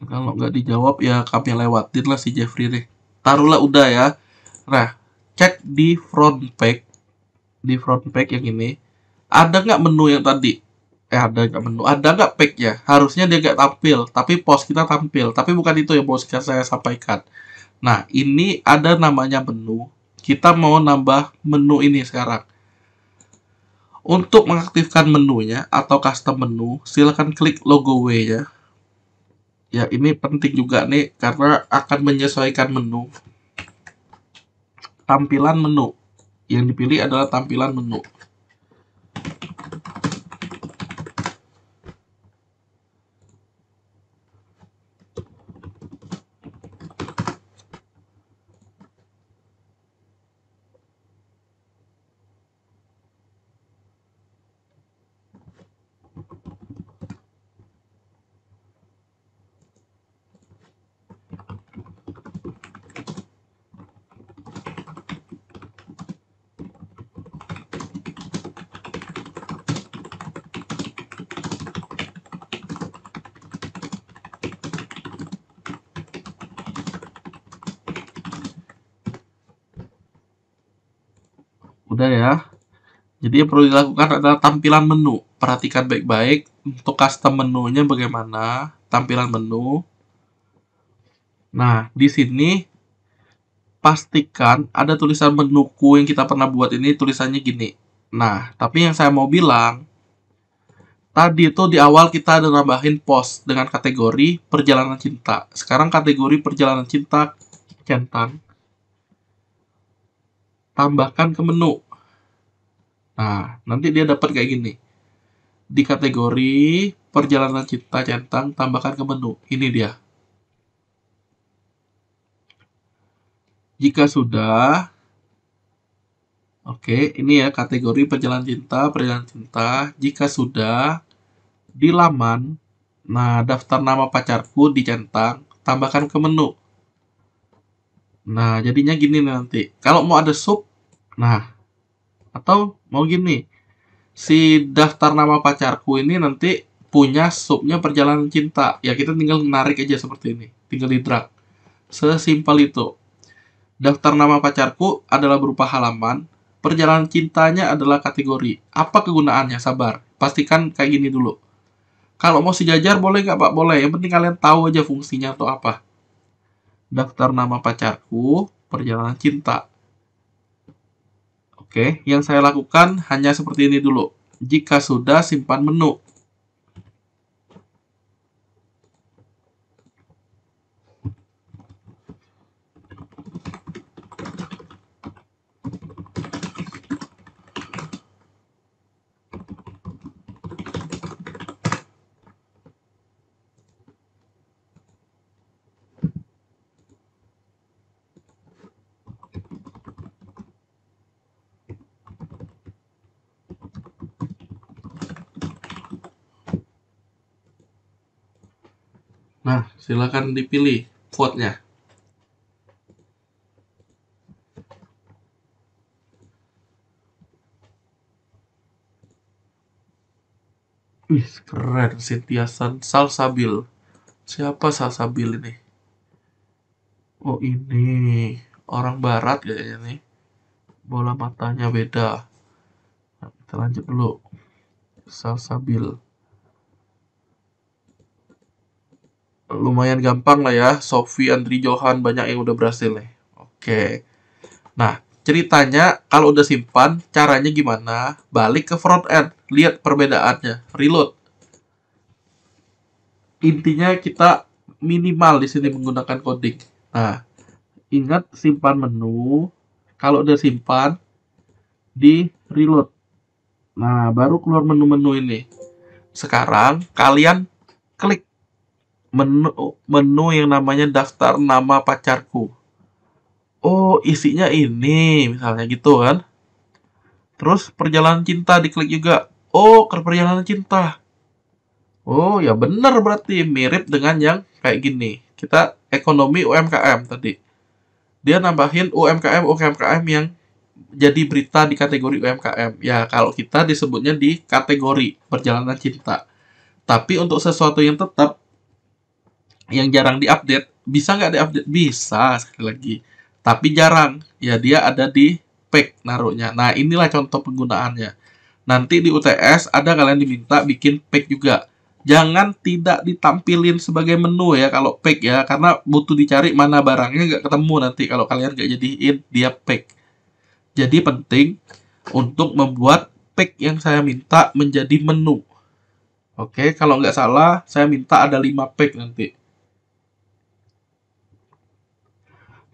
Kalau nggak dijawab ya kami lewatin lah si Jeffrey nih. Taruhlah udah ya. Nah, cek di front page. Di front page yang ini. Ada nggak menu yang tadi? Ada nggak menu? Ada nggak pack-nya? Harusnya dia nggak tampil. Tapi post kita tampil. Tapi bukan itu yang mau saya sampaikan. Nah, ini ada namanya menu. Kita mau nambah menu ini sekarang. Untuk mengaktifkan menunya atau custom menu, silakan klik logo W-nya. Ya, ini penting juga nih karena akan menyesuaikan menu. Tampilan menu. Yang dipilih adalah tampilan menu. Udah ya. Jadi yang perlu dilakukan adalah tampilan menu. Perhatikan baik-baik untuk custom menunya bagaimana, tampilan menu. Nah, di sini pastikan ada tulisan menuku yang kita pernah buat ini tulisannya gini. Nah, tapi yang saya mau bilang, tadi itu di awal kita ada nambahin post dengan kategori perjalanan cinta. Sekarang kategori perjalanan cinta centang. Tambahkan ke menu. Nah, nanti dia dapat kayak gini. Di kategori perjalanan cinta centang, tambahkan ke menu. Ini dia. Jika sudah, oke, ini ya kategori perjalanan cinta. Jika sudah, di laman, nah daftar nama pacarku dicentang, tambahkan ke menu. Nah, jadinya gini nanti. Kalau mau ada sub, nah, atau mau gini, si daftar nama pacarku ini nanti punya subnya perjalanan cinta. Ya, kita tinggal narik aja seperti ini. Tinggal di drag. Sesimpel itu. Daftar nama pacarku adalah berupa halaman. Perjalanan cintanya adalah kategori. Apa kegunaannya? Sabar. Pastikan kayak gini dulu. Kalau mau sejajar boleh nggak Pak? Boleh. Yang penting kalian tahu aja fungsinya atau apa. Daftar nama pacarku, perjalanan cinta. Oke, yang saya lakukan hanya seperti ini dulu. Jika sudah, simpan menu. Nah, silakan dipilih quote-nya. Wih, keren. Cynthia Salsabil. Siapa Salsabil ini? Oh, ini. Orang barat kayaknya nih. Bola matanya beda. Nah, kita lanjut dulu. Salsabil. Lumayan gampang lah ya. Sophie, Andri, Johan, banyak yang udah berhasil nih. Oke. Nah, ceritanya kalau udah simpan, caranya gimana? Balik ke front end. Lihat perbedaannya. Reload. Intinya kita minimal di sini menggunakan coding. Nah, ingat simpan menu. Kalau udah simpan, di reload. Nah, baru keluar menu-menu ini. Sekarang kalian klik menu yang namanya daftar nama pacarku. Oh, isinya ini, misalnya gitu kan. Terus perjalanan cinta diklik juga. Oh, ke perjalanan cinta. Oh, ya bener berarti mirip dengan yang kayak gini. Kita ekonomi UMKM tadi. Dia nambahin UMKM yang jadi berita di kategori UMKM. Ya, kalau kita disebutnya di kategori perjalanan cinta. Tapi untuk sesuatu yang tetap, yang jarang diupdate, bisa nggak diupdate? Bisa, sekali lagi. Tapi jarang. Ya, dia ada di pack naruhnya. Nah, inilah contoh penggunaannya. Nanti di UTS ada kalian diminta bikin pack juga. Jangan tidak ditampilin sebagai menu ya kalau pack ya. Karena butuh dicari mana barangnya nggak ketemu nanti kalau kalian nggak jadiin dia pack. Jadi penting untuk membuat pack yang saya minta menjadi menu. Oke, kalau nggak salah saya minta ada 5 pack nanti.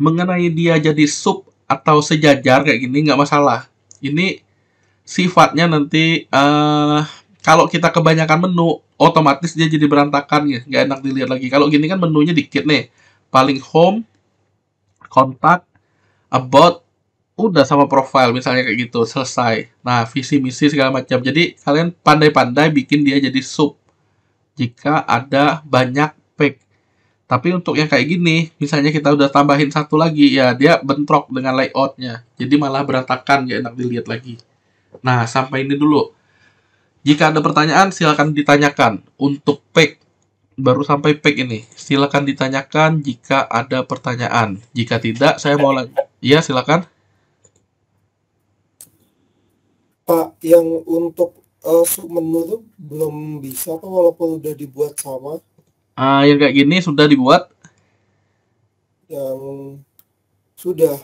Mengenai dia jadi sub atau sejajar kayak gini nggak masalah. Ini sifatnya nanti kalau kita kebanyakan menu, otomatis dia jadi berantakan ya, nggak enak dilihat lagi. Kalau gini kan menunya dikit nih, paling home, kontak, about, udah sama profile misalnya kayak gitu, selesai. Nah, visi misi segala macam. Jadi kalian pandai-pandai bikin dia jadi sub jika ada banyak pack. Tapi untuk yang kayak gini, misalnya kita udah tambahin satu lagi, ya dia bentrok dengan layoutnya. Jadi malah berantakan, gak enak dilihat lagi. Nah, sampai ini dulu. Jika ada pertanyaan, silakan ditanyakan. Untuk pack, baru sampai pack ini. Silakan ditanyakan jika ada pertanyaan. Jika tidak, saya mau lagi. Iya, silakan. Pak, yang untuk submenu tuh belum bisa Pak, walaupun udah dibuat sama. Yang kayak gini sudah dibuat? Yang sudah,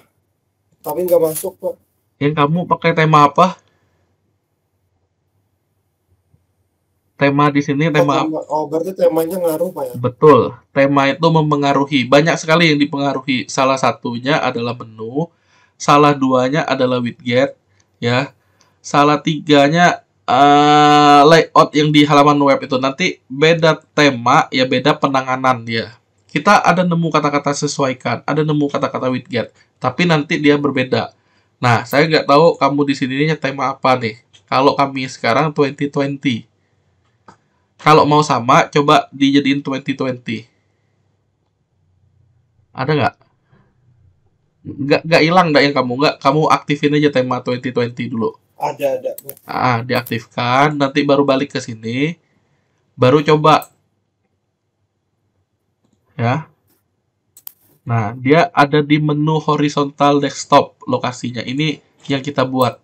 tapi nggak masuk Pak. Yang kamu pakai tema apa? Tema di sini tema. Oh, berarti temanya ngaruh Pak ya? Betul, tema itu mempengaruhi. Banyak sekali yang dipengaruhi. Salah satunya adalah menu, salah duanya adalah widget, ya. salah tiganya layout yang di halaman web itu. Nanti beda tema, ya beda penanganan dia. Kita ada nemu kata-kata sesuaikan, ada nemu kata-kata widget, tapi nanti dia berbeda. Nah, saya nggak tahu kamu di sini tema apa nih. Kalau kami sekarang 2020. Kalau mau sama, coba dijadiin 2020. Ada nggak? Nggak hilang nggak yang kamu aktifin aja tema 2020 dulu. Ada. Diaktifkan, nanti baru balik ke sini, baru coba. Ya. Nah, dia ada di menu horizontal desktop lokasinya. Ini yang kita buat.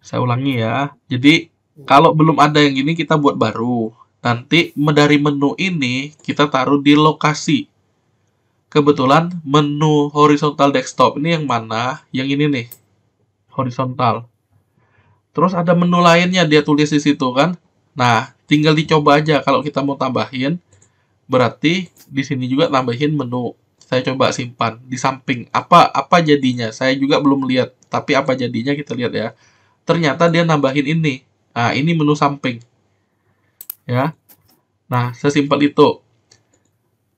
Saya ulangi ya. Jadi, kalau belum ada yang ini, kita buat baru. Nanti, dari menu ini, kita taruh di lokasi. Kebetulan, menu horizontal desktop ini yang mana? Yang ini nih. Horizontal. Terus ada menu lainnya, dia tulis di situ kan. Nah, tinggal dicoba aja kalau kita mau tambahin. Berarti di sini juga tambahin menu. Saya coba simpan di samping. Apa jadinya? Saya juga belum lihat, tapi apa jadinya kita lihat ya. Ternyata dia nambahin ini. Nah, ini menu samping. Ya. Nah, sesimpel itu.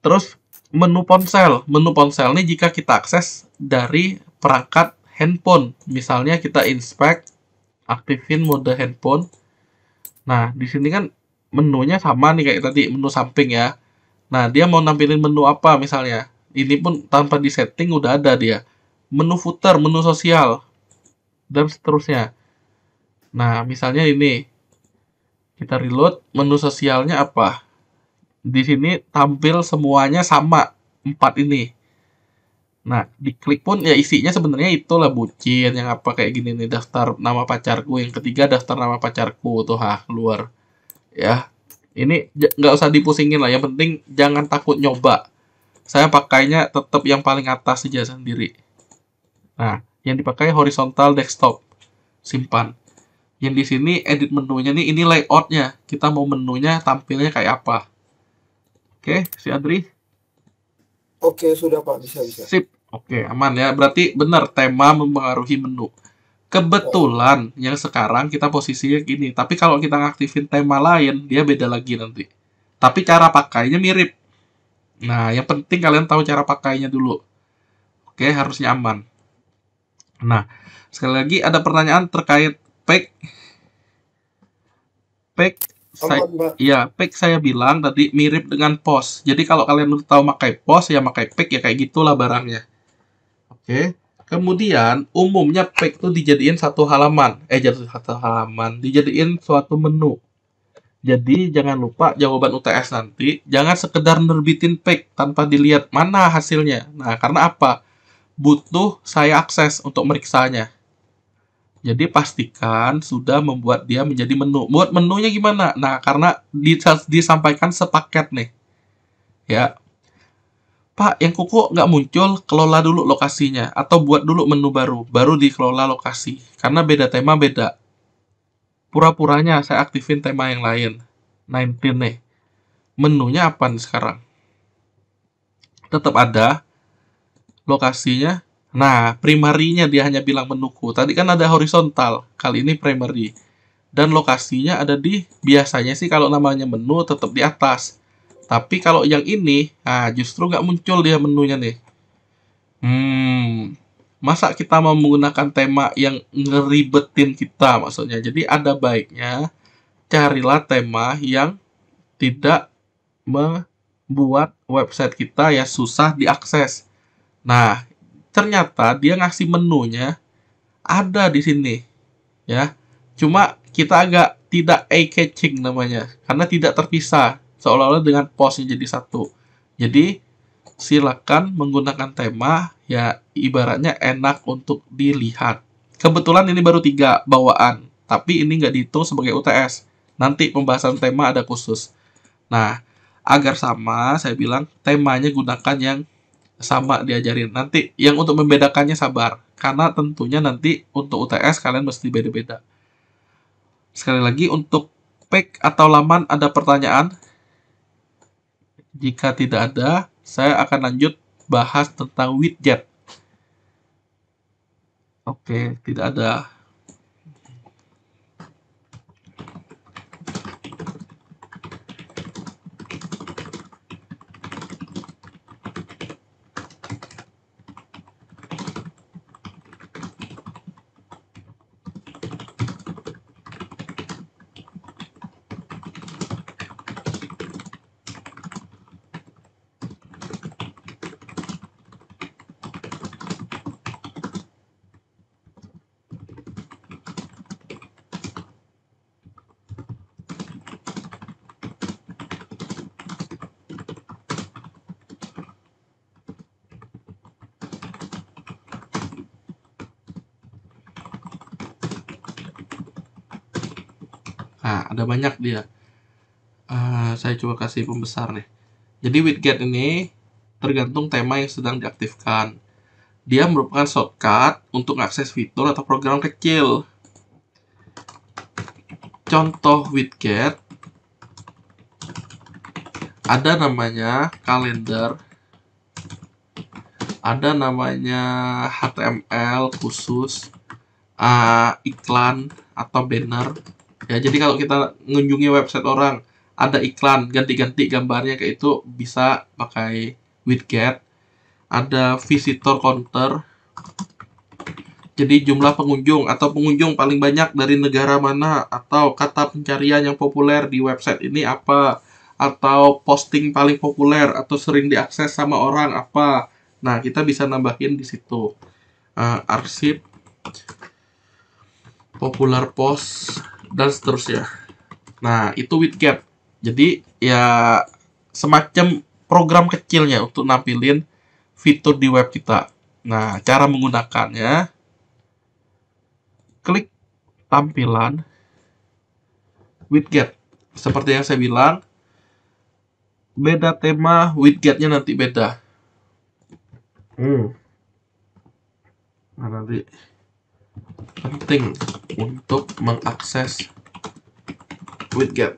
Terus menu ponsel. Menu ponsel ini jika kita akses dari perangkat handphone. Misalnya kita inspect, aktifin mode handphone. Nah, di sini kan menunya sama nih kayak tadi, menu samping ya. Nah, dia mau nampilin menu apa misalnya. Ini pun tanpa disetting udah ada dia. Menu footer, menu sosial, dan seterusnya. Nah, misalnya ini. Kita reload, menu sosialnya apa? Di sini tampil semuanya sama, 4 ini. Nah, diklik pun ya isinya sebenarnya itulah bucin, yang apa kayak gini nih, daftar nama pacarku, yang ketiga daftar nama pacarku, tuh keluar. Ya, ini nggak usah dipusingin lah, yang penting jangan takut nyoba. Saya pakainya tetap yang paling atas saja sendiri. Nah, yang dipakai horizontal desktop, simpan. Yang di sini edit menunya nih, ini layoutnya. Kita mau menunya tampilnya kayak apa? Oke, si Adri? Oke, sudah Pak, bisa. Sip. Oke, aman ya. Berarti benar tema mempengaruhi menu. Kebetulan yang sekarang kita posisinya gini. Tapi kalau kita ngaktifin tema lain, dia beda lagi nanti. Tapi cara pakainya mirip. Nah, yang penting kalian tahu cara pakainya dulu. Oke, harusnya aman. Nah, sekali lagi ada pertanyaan terkait pack. Pack saya bilang tadi mirip dengan post. Jadi kalau kalian udah tahu pakai post, ya pakai pack, ya kayak gitulah barangnya. Oke. Kemudian umumnya pack itu dijadiin satu halaman. Dijadiin suatu menu. Jadi jangan lupa jawaban UTS nanti, jangan sekedar nerbitin pack tanpa dilihat mana hasilnya. Nah, karena apa? Butuh saya akses untuk meriksanya. Jadi pastikan sudah membuat dia menjadi menu. Buat menunya gimana? Nah, karena disampaikan sepaket nih. Ya. Pak, yang kuku nggak muncul, kelola dulu lokasinya. Atau buat dulu menu baru dikelola lokasi. Karena beda tema, beda. Pura-puranya saya aktifin tema yang lain. 19 nih. Menunya apa nih sekarang? Tetap ada. Lokasinya. Nah, primarinya dia hanya bilang menuku. Tadi kan ada horizontal. Kali ini primary. Dan lokasinya ada di, biasanya sih kalau namanya menu tetap di atas. Tapi kalau yang ini, nah justru nggak muncul dia menunya nih. Masa kita mau menggunakan tema yang ngeribetin kita maksudnya. Jadi ada baiknya carilah tema yang tidak membuat website kita ya susah diakses. Nah, ternyata dia ngasih menunya ada di sini. Ya. Cuma kita agak tidak eye-catching namanya karena tidak terpisah seolah-olah dengan postnya jadi satu. Jadi silakan menggunakan tema ya ibaratnya enak untuk dilihat. Kebetulan ini baru 3 bawaan, tapi ini nggak dihitung sebagai UTS. Nanti pembahasan tema ada khusus. Nah, agar sama, saya bilang temanya gunakan yang sama diajarin. Nanti yang untuk membedakannya sabar, karena tentunya nanti untuk UTS kalian mesti beda-beda. Sekali lagi untuk pack atau laman ada pertanyaan? Jika tidak ada, saya akan lanjut bahas tentang widget. Oke, tidak ada. Nah, ada banyak dia. Saya coba kasih pembesar nih. Jadi widget ini tergantung tema yang sedang diaktifkan. Dia merupakan shortcut untuk mengakses fitur atau program kecil. Contoh widget ada namanya kalender, ada namanya HTML khusus, iklan atau banner. Ya, jadi kalau kita mengunjungi website orang, ada iklan ganti-ganti gambarnya kayak itu bisa pakai widget. Ada visitor counter. Jadi jumlah pengunjung atau pengunjung paling banyak dari negara mana, atau kata pencarian yang populer di website ini apa, atau posting paling populer atau sering diakses sama orang apa. Nah, kita bisa nambahin di situ. Arsip, popular post, dan seterusnya. Nah, itu widget. Jadi ya semacam program kecilnya untuk nampilin fitur di web kita. Nah, cara menggunakannya, klik tampilan widget. Seperti yang saya bilang, beda tema widgetnya nanti beda. Nah, nanti penting untuk mengakses widget.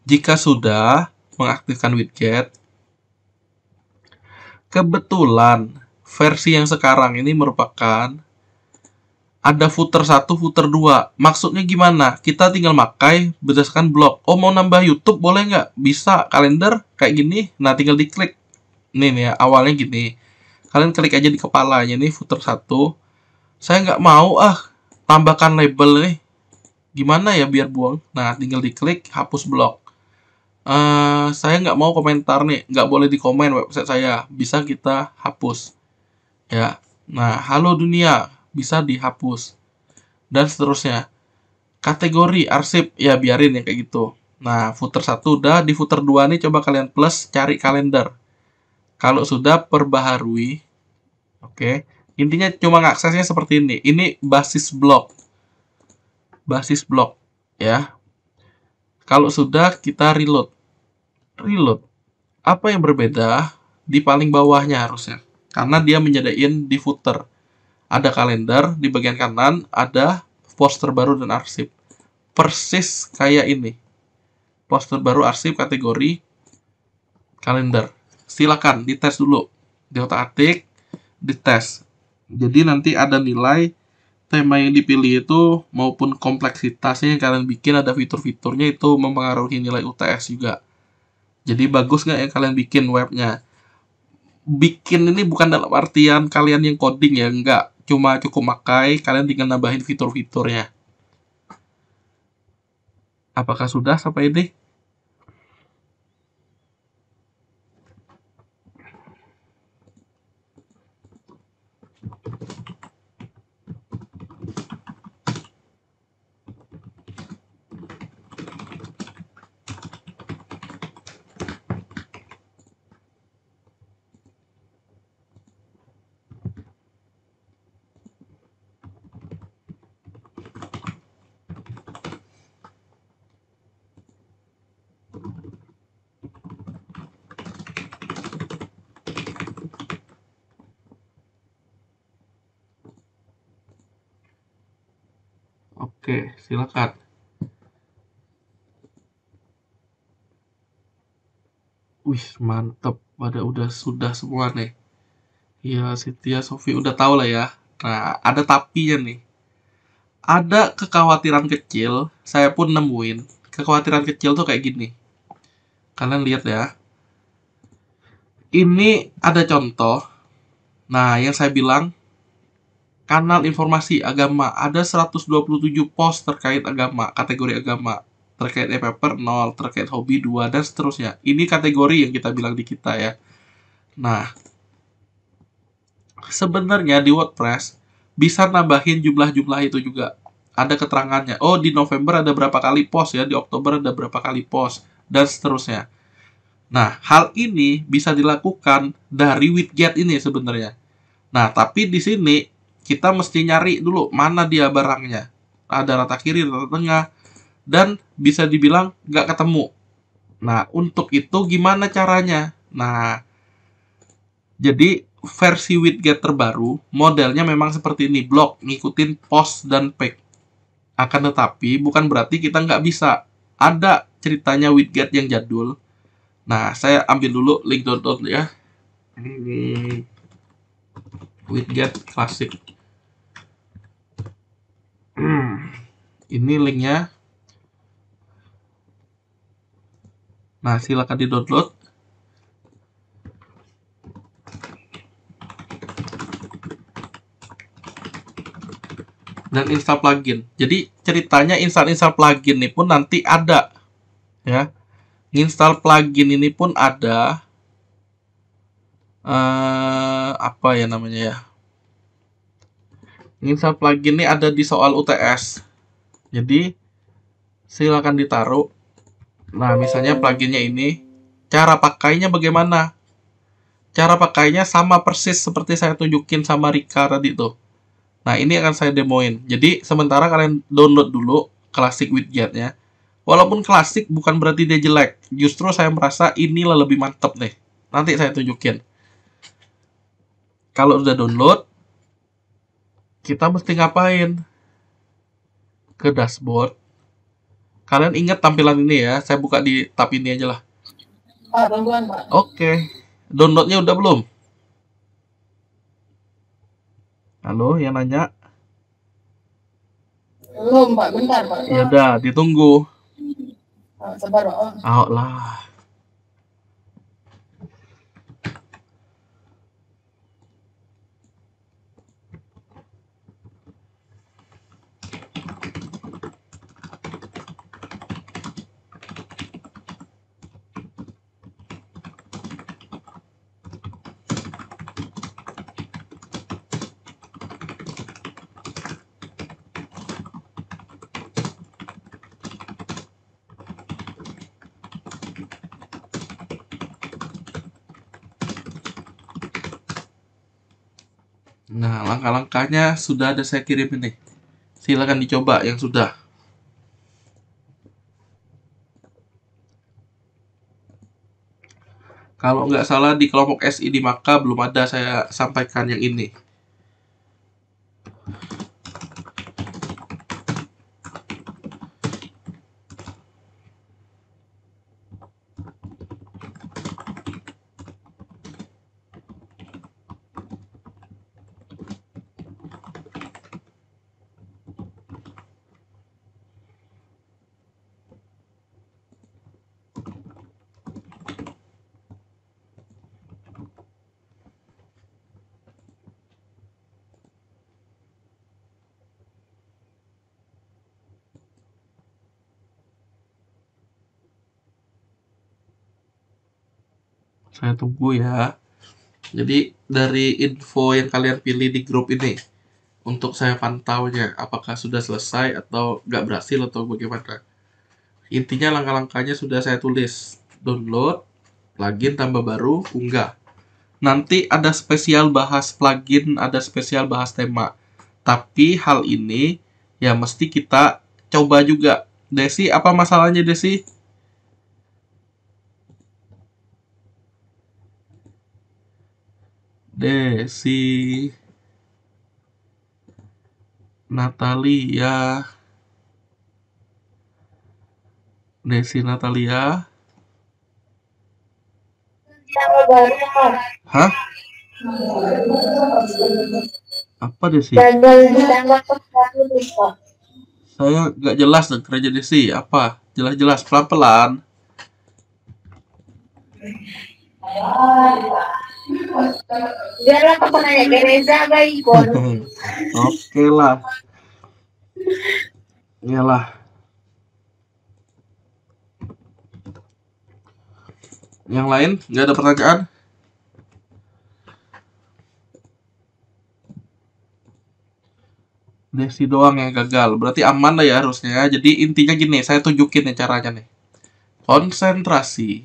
Jika sudah mengaktifkan widget, kebetulan versi yang sekarang ini merupakan ada footer 1, footer 2. Maksudnya gimana? Kita tinggal pakai berdasarkan blog. Oh, mau nambah YouTube boleh nggak? Bisa. Kalender kayak gini. Nah, tinggal diklik. Nih ya, awalnya gini. Kalian klik aja di kepalanya nih, footer 1. Saya nggak mau tambahkan label nih. Gimana ya biar buang? Nah, tinggal diklik hapus blog. Saya nggak mau komentar nih, nggak boleh di komen website saya, bisa kita hapus ya. Nah, halo dunia bisa dihapus dan seterusnya. Kategori arsip ya biarin ya kayak gitu. Nah, footer 1 udah. Di footer 2 nih coba kalian plus cari kalender. Kalau sudah perbaharui, oke. Intinya cuma ngaksesnya seperti ini. Ini basis blog ya. Kalau sudah kita reload. Apa yang berbeda? Di paling bawahnya harusnya. Karena dia menyediain di footer. Ada kalender, di bagian kanan ada poster baru dan arsip. Persis kayak ini. Poster baru, arsip, kategori, kalender. Silakan dites dulu. Diotak-atik, dites. Jadi nanti ada nilai tema yang dipilih itu maupun kompleksitasnya yang kalian bikin, ada fitur-fiturnya, itu mempengaruhi nilai UTS juga. Jadi bagus nggak yang kalian bikin webnya? Bikin ini bukan dalam artian kalian yang coding ya, nggak. Cuma cukup pakai, kalian tinggal nambahin fitur-fiturnya. Apakah sudah sampai ini? Oke, silakan. Wih, mantep. Sudah semua nih. Ya, Setia Sofi udah tahu lah ya. Nah, ada tapinya nih. Ada kekhawatiran kecil, saya pun nemuin. Kekhawatiran kecil tuh kayak gini. Kalian lihat ya. Ini ada contoh. Nah, yang saya bilang, kanal informasi agama. Ada 127 post terkait agama, kategori agama. Terkait e-paper 0, terkait hobi 2, dan seterusnya. Ini kategori yang kita bilang di kita ya. Nah, sebenarnya di WordPress bisa nambahin jumlah-jumlah itu juga. Ada keterangannya. Oh, di November ada berapa kali post ya, di Oktober ada berapa kali post, dan seterusnya. Nah, hal ini bisa dilakukan dari widget ini sebenarnya. Nah, tapi di sini kita mesti nyari dulu mana dia barangnya. Ada rata kiri, rata tengah, dan bisa dibilang nggak ketemu. Nah, untuk itu gimana caranya? Nah, jadi versi widget terbaru modelnya memang seperti ini, blok, ngikutin post dan page. Akan tetapi bukan berarti kita nggak bisa. Ada ceritanya widget yang jadul. Nah, saya ambil dulu link download ya. Widget klasik. Ini linknya. Nah, silakan di-download. Dan install plugin. Jadi ceritanya install plugin ini pun nanti ada ya. Install plugin ini pun ada apa ya namanya ya? Install plugin ini ada di soal UTS. Jadi silakan ditaruh. Nah, misalnya pluginnya ini, cara pakainya bagaimana? Cara pakainya sama persis seperti saya tunjukin sama Rika tadi tuh. Nah, ini akan saya demoin. Jadi, sementara kalian download dulu klasik widgetnya. Walaupun klasik bukan berarti dia jelek. Justru saya merasa inilah lebih mantap nih. Nanti saya tunjukin. Kalau udah download, kita mesti ngapain? Ke dashboard. Kalian ingat tampilan ini ya. Saya buka di tab ini aja lah. Pak, bantuan, Pak. Oke. Downloadnya udah belum? Halo, yang nanya? Belum, Pak. Bentar, Pak. Ya udah, ditunggu. Sabar, Pak. Ah lah. Nah, langkah-langkahnya sudah ada saya kirim ini. Silakan dicoba yang sudah. Kalau nggak salah di kelompok SI di Maka belum ada saya sampaikan yang ini. Saya tunggu ya. Jadi dari info yang kalian pilih di grup ini, untuk saya pantaunya, apakah sudah selesai atau nggak berhasil atau bagaimana. Intinya langkah-langkahnya sudah saya tulis. Download, plugin tambah baru, unggah. Nanti ada spesial bahas plugin, ada spesial bahas tema. Tapi hal ini ya mesti kita coba juga. Desi, apa masalahnya Desi? Desi, Natalia, Desi Natalia. Hah? Apa Desi? Gagal ditembak terus Pak. Saya nggak jelas dengernya Desi. Apa? Jelas-jelas pelan-pelan. Biarlah aku nanya ke Reza guys, Bon. Oke lah. Iyalah. Yang lain nggak ada pertanyaan? Desi doang yang gagal. Berarti aman lah ya harusnya. Jadi intinya gini, saya tunjukin nih caranya nih. Konsentrasi.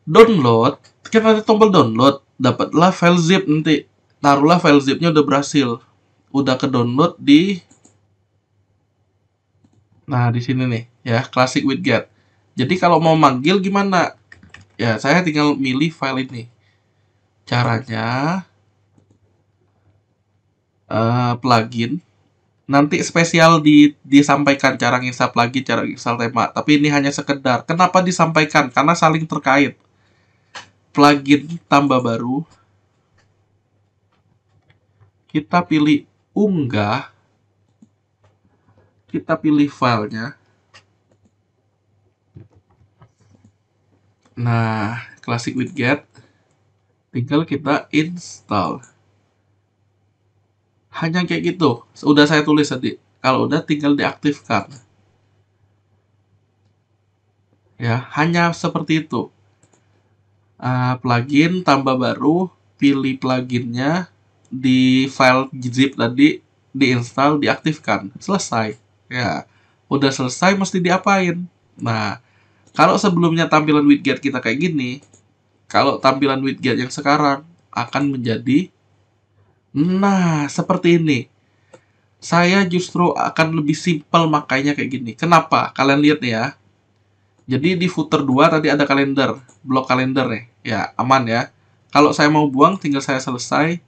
Download. Kan ada tombol download. Dapatlah file zip nanti. Taruhlah file zipnya udah berhasil. Udah ke download di. Nah di sini nih ya, Classic Widget. Jadi kalau mau manggil gimana? Ya saya tinggal milih file ini. Caranya. Plugin nanti spesial disampaikan cara nginstal plugin, cara nginstal tema, tapi ini hanya sekedar. Kenapa disampaikan? Karena saling terkait. Plugin tambah baru, kita pilih unggah, kita pilih filenya. Nah, Classic Widget, tinggal kita install. Hanya kayak gitu. Udah saya tulis tadi. Kalau udah tinggal diaktifkan. Ya, hanya seperti itu. Plugin tambah baru, pilih pluginnya, di file zip tadi diinstal, diaktifkan. Selesai. Ya, udah selesai mesti diapain? Nah, kalau sebelumnya tampilan widget kita kayak gini, kalau tampilan widget yang sekarang akan menjadi seperti ini. Saya justru akan lebih simpel makanya kayak gini. Kenapa? Kalian lihat nih ya. Jadi di footer 2 tadi ada kalender, blok kalender nih. Ya, aman ya. Kalau saya mau buang, tinggal saya selesai.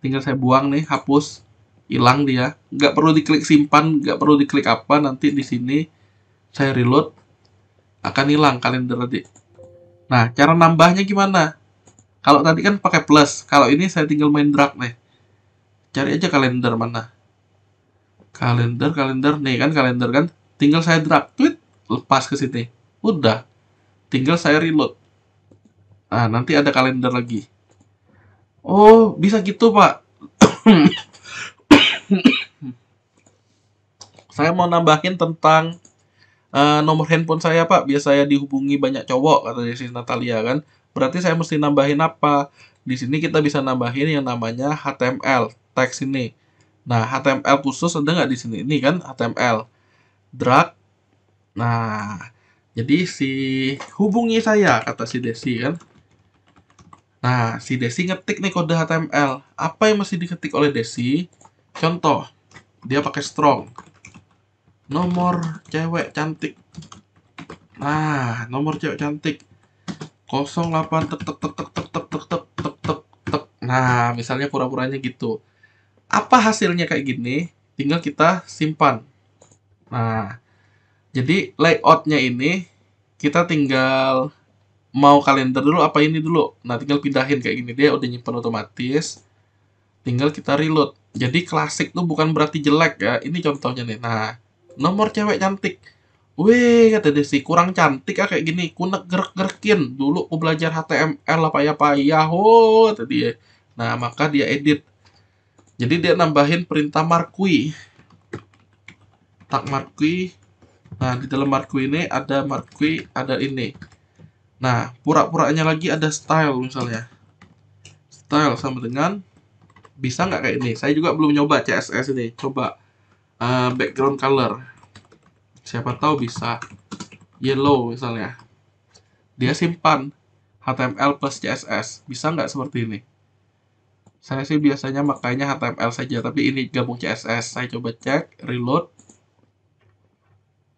Tinggal saya buang nih, hapus. Hilang dia. Nggak perlu diklik simpan, nggak perlu diklik apa. Nanti di sini saya reload. Akan hilang kalender tadi. Nah, cara nambahnya gimana? Kalau tadi kan pakai plus. Kalau ini saya tinggal main drag nih. Cari aja kalender mana. Kalender nih kan kalender kan. Tinggal saya drag tweet, lepas ke sini. Udah. Tinggal saya reload. Nah, nanti ada kalender lagi. Oh, bisa gitu, Pak. Saya mau nambahin tentang nomor handphone saya, Pak. Biar saya dihubungi banyak cowok, kata Desi Natalia kan. Berarti saya mesti nambahin apa? Di sini kita bisa nambahin yang namanya HTML, teks ini. Nah, HTML khusus ada nggak di sini? Ini kan HTML. Drag. Nah, jadi hubungi saya, kata si Desi kan. Nah, si Desi ngetik nih kode HTML. Apa yang mesti diketik oleh Desi? Contoh, dia pakai strong. Nomor cewek cantik. Nah, nomor cewek cantik. 08 tek tek tek tek tek tek tek tek tek tek tek. Nah, misalnya pura-puranya gitu. Apa hasilnya kayak gini? Tinggal kita simpan. Nah, jadi layoutnya ini kita tinggal mau kalender dulu apa ini dulu. Nah, tinggal pindahin kayak gini. Dia udah nyimpan otomatis. Tinggal kita reload. Jadi klasik tuh bukan berarti jelek ya. Ini contohnya nih. Nah, nomor cewek cantik. Wih, kata Desi, kurang cantik ya kayak gini. Ku gerek-gerekin. Dulu aku belajar HTML apa ya tadi ya. Nah, maka dia edit. Jadi dia nambahin perintah marquee. Tag marquee. Nah, di dalam marquee ini ada marquee, ada ini. Nah, pura-puranya lagi ada style misalnya. Style sama dengan bisa nggak kayak ini? Saya juga belum nyoba CSS ini. Coba background color. Siapa tahu bisa yellow misalnya. Dia simpan HTML plus CSS. Bisa nggak seperti ini? Saya sih biasanya makanya HTML saja, tapi ini gabung CSS. Saya coba cek, reload.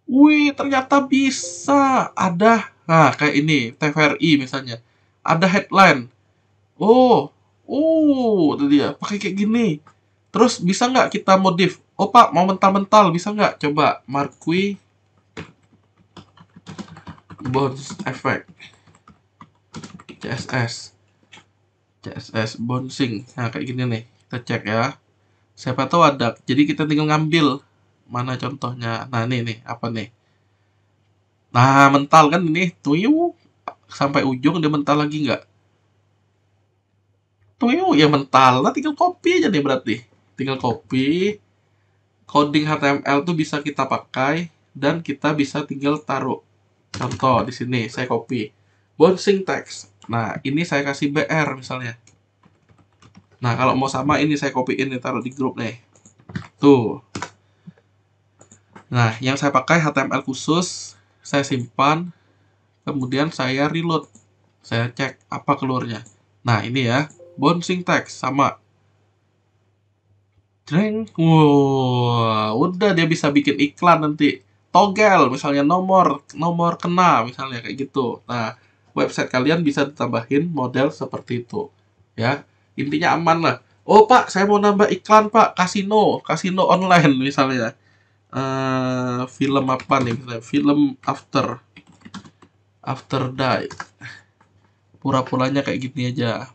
Wih, ternyata bisa. Ada, nah kayak ini, TVRI misalnya. Ada headline. Oh, itu dia. Pakai kayak gini. Terus bisa nggak kita modif? Oh Pak, mau mental-mental, bisa nggak? Coba marquee bounce effect CSS. CSS bouncing. Nah, kayak gini nih. Kita cek ya. Siapa tahu ada. Jadi kita tinggal ngambil. Mana contohnya? Nah, ini nih. Apa nih? Nah, mental kan ini. Tuyuk. Sampai ujung dia mental lagi nggak? Tuyuk ya mental. Nah, tinggal copy aja nih berarti. Tinggal copy. Coding HTML tuh bisa kita pakai. Dan kita bisa tinggal taruh. Contoh di sini. Saya copy. Bouncing text. Nah, ini saya kasih BR misalnya. Nah, kalau mau sama ini saya copyin nih, taruh di grup nih. Tuh. Nah, yang saya pakai HTML khusus, saya simpan, kemudian saya reload. Saya cek apa keluarnya. Nah, ini ya, bouncing text sama. Jreng. Wah, udah dia bisa bikin iklan nanti. Toggle misalnya nomor kena misalnya kayak gitu. Nah, website kalian bisa ditambahin model seperti itu. Ya, intinya aman lah. Oh Pak, saya mau nambah iklan Pak, kasino online misalnya. Film apa nih misalnya? Film After Die. Pura-puranya kayak gini aja.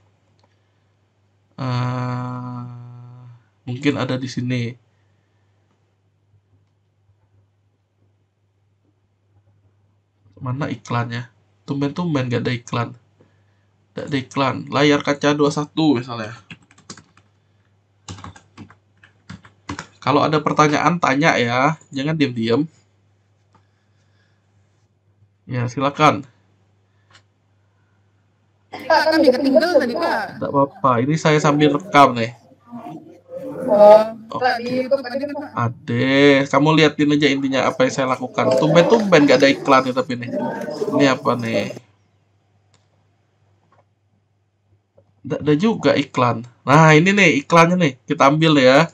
Mungkin ada di sini. Mana iklannya? Tumben-tumben gak ada iklan. Gak ada iklan. Layar kaca 21 misalnya. Kalau ada pertanyaan, tanya ya. Jangan diam-diam. Ya, silakan. Pak, kami ketinggal tadi, Pak. Tidak apa-apa. Ini saya sambil rekam nih. Pak, di YouTube tadi kan, Pak. Ade, kamu liatin aja intinya apa yang saya lakukan. Tumben-tumben gak ada iklan nih tapi nih. Ini apa nih? Tidak ada juga iklan. Nah, ini nih iklannya nih. Kita ambil ya.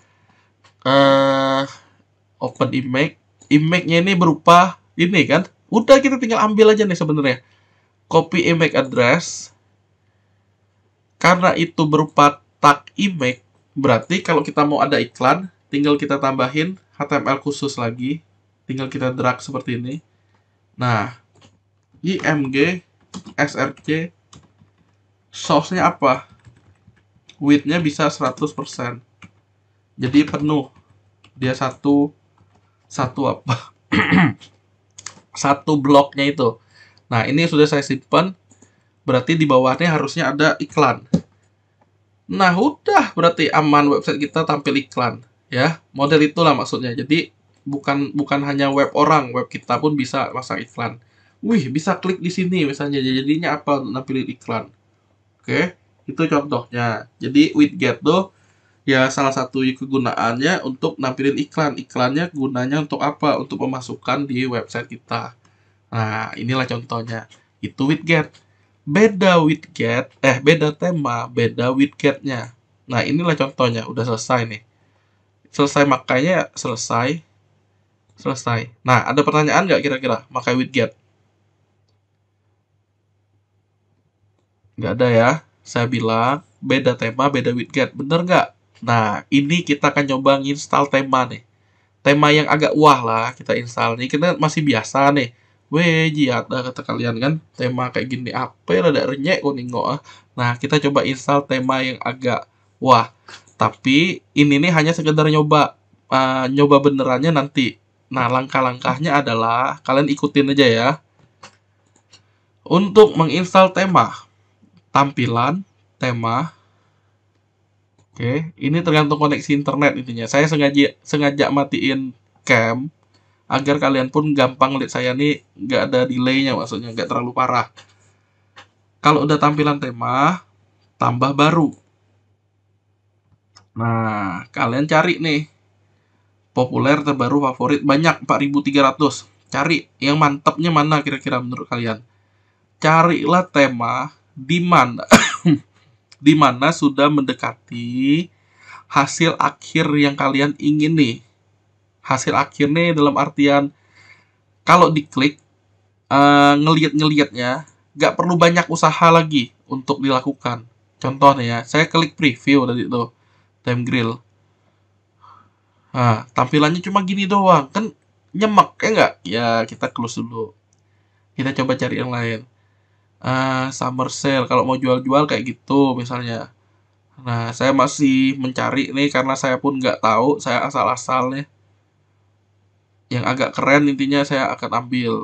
Open image. Image-nya ini berupa ini kan. Udah kita tinggal ambil aja nih sebenarnya. Copy image address. Karena itu berupa tag image, berarti kalau kita mau ada iklan, tinggal kita tambahin HTML khusus lagi. Tinggal kita drag seperti ini. Nah, img src source-nya apa? Width-nya bisa 100%. Jadi penuh. Dia satu apa? Satu bloknya itu. Nah, ini sudah saya simpan. Berarti di bawahnya harusnya ada iklan. Nah, udah berarti aman website kita tampil iklan, ya. Model itulah maksudnya. Jadi bukan hanya web orang, web kita pun bisa pasang iklan. Wih, bisa klik di sini misalnya. Jadinya apa? Nampilin iklan. Oke, itu contohnya. Jadi widget tuh ya salah satu kegunaannya untuk nampilin iklan. Iklannya gunanya untuk apa? Untuk pemasukan di website kita. Nah, inilah contohnya. Itu widget. Beda tema, beda widgetnya. Nah, inilah contohnya. Udah selesai nih. Selesai makanya selesai. Nah, ada pertanyaan nggak kira-kira makai widget? Nggak ada ya. Saya bilang beda tema, beda widget. Bener nggak? Nah, ini kita akan coba nginstal tema nih. Tema yang agak wah lah kita install nih. Kita masih biasa nih. Ada kata kalian kan, tema kayak gini apa ya ada renyek kuningo. Nah, kita coba install tema yang agak wah. Tapi ini nih hanya sekedar nyoba. Nyoba benerannya nanti. Nah, langkah-langkahnya adalah kalian ikutin aja ya. Untuk menginstal tema, tampilan tema. Oke, ini tergantung koneksi internet intinya. Saya sengaja matiin cam agar kalian pun gampang lihat saya nih, nggak ada delay-nya, maksudnya nggak terlalu parah. Kalau udah tampilan tema, tambah baru. Nah, kalian cari nih. Populer, terbaru, favorit, banyak, 4.300. Cari yang mantapnya mana kira-kira menurut kalian. Carilah tema di mana di mana sudah mendekati hasil akhir yang kalian ingin nih. Hasil akhirnya dalam artian kalau diklik ngeliat-ngeliatnya nggak perlu banyak usaha lagi untuk dilakukan. Contohnya ya, saya klik preview tadi itu time grill. Nah, tampilannya cuma gini doang, kan nyemek ya nggak? Ya kita close dulu. Kita coba cari yang lain. summer sale kalau mau jual-jual kayak gitu misalnya. Nah, saya masih mencari nih karena saya pun nggak tahu, saya asal-asal nih. Yang agak keren intinya saya akan ambil.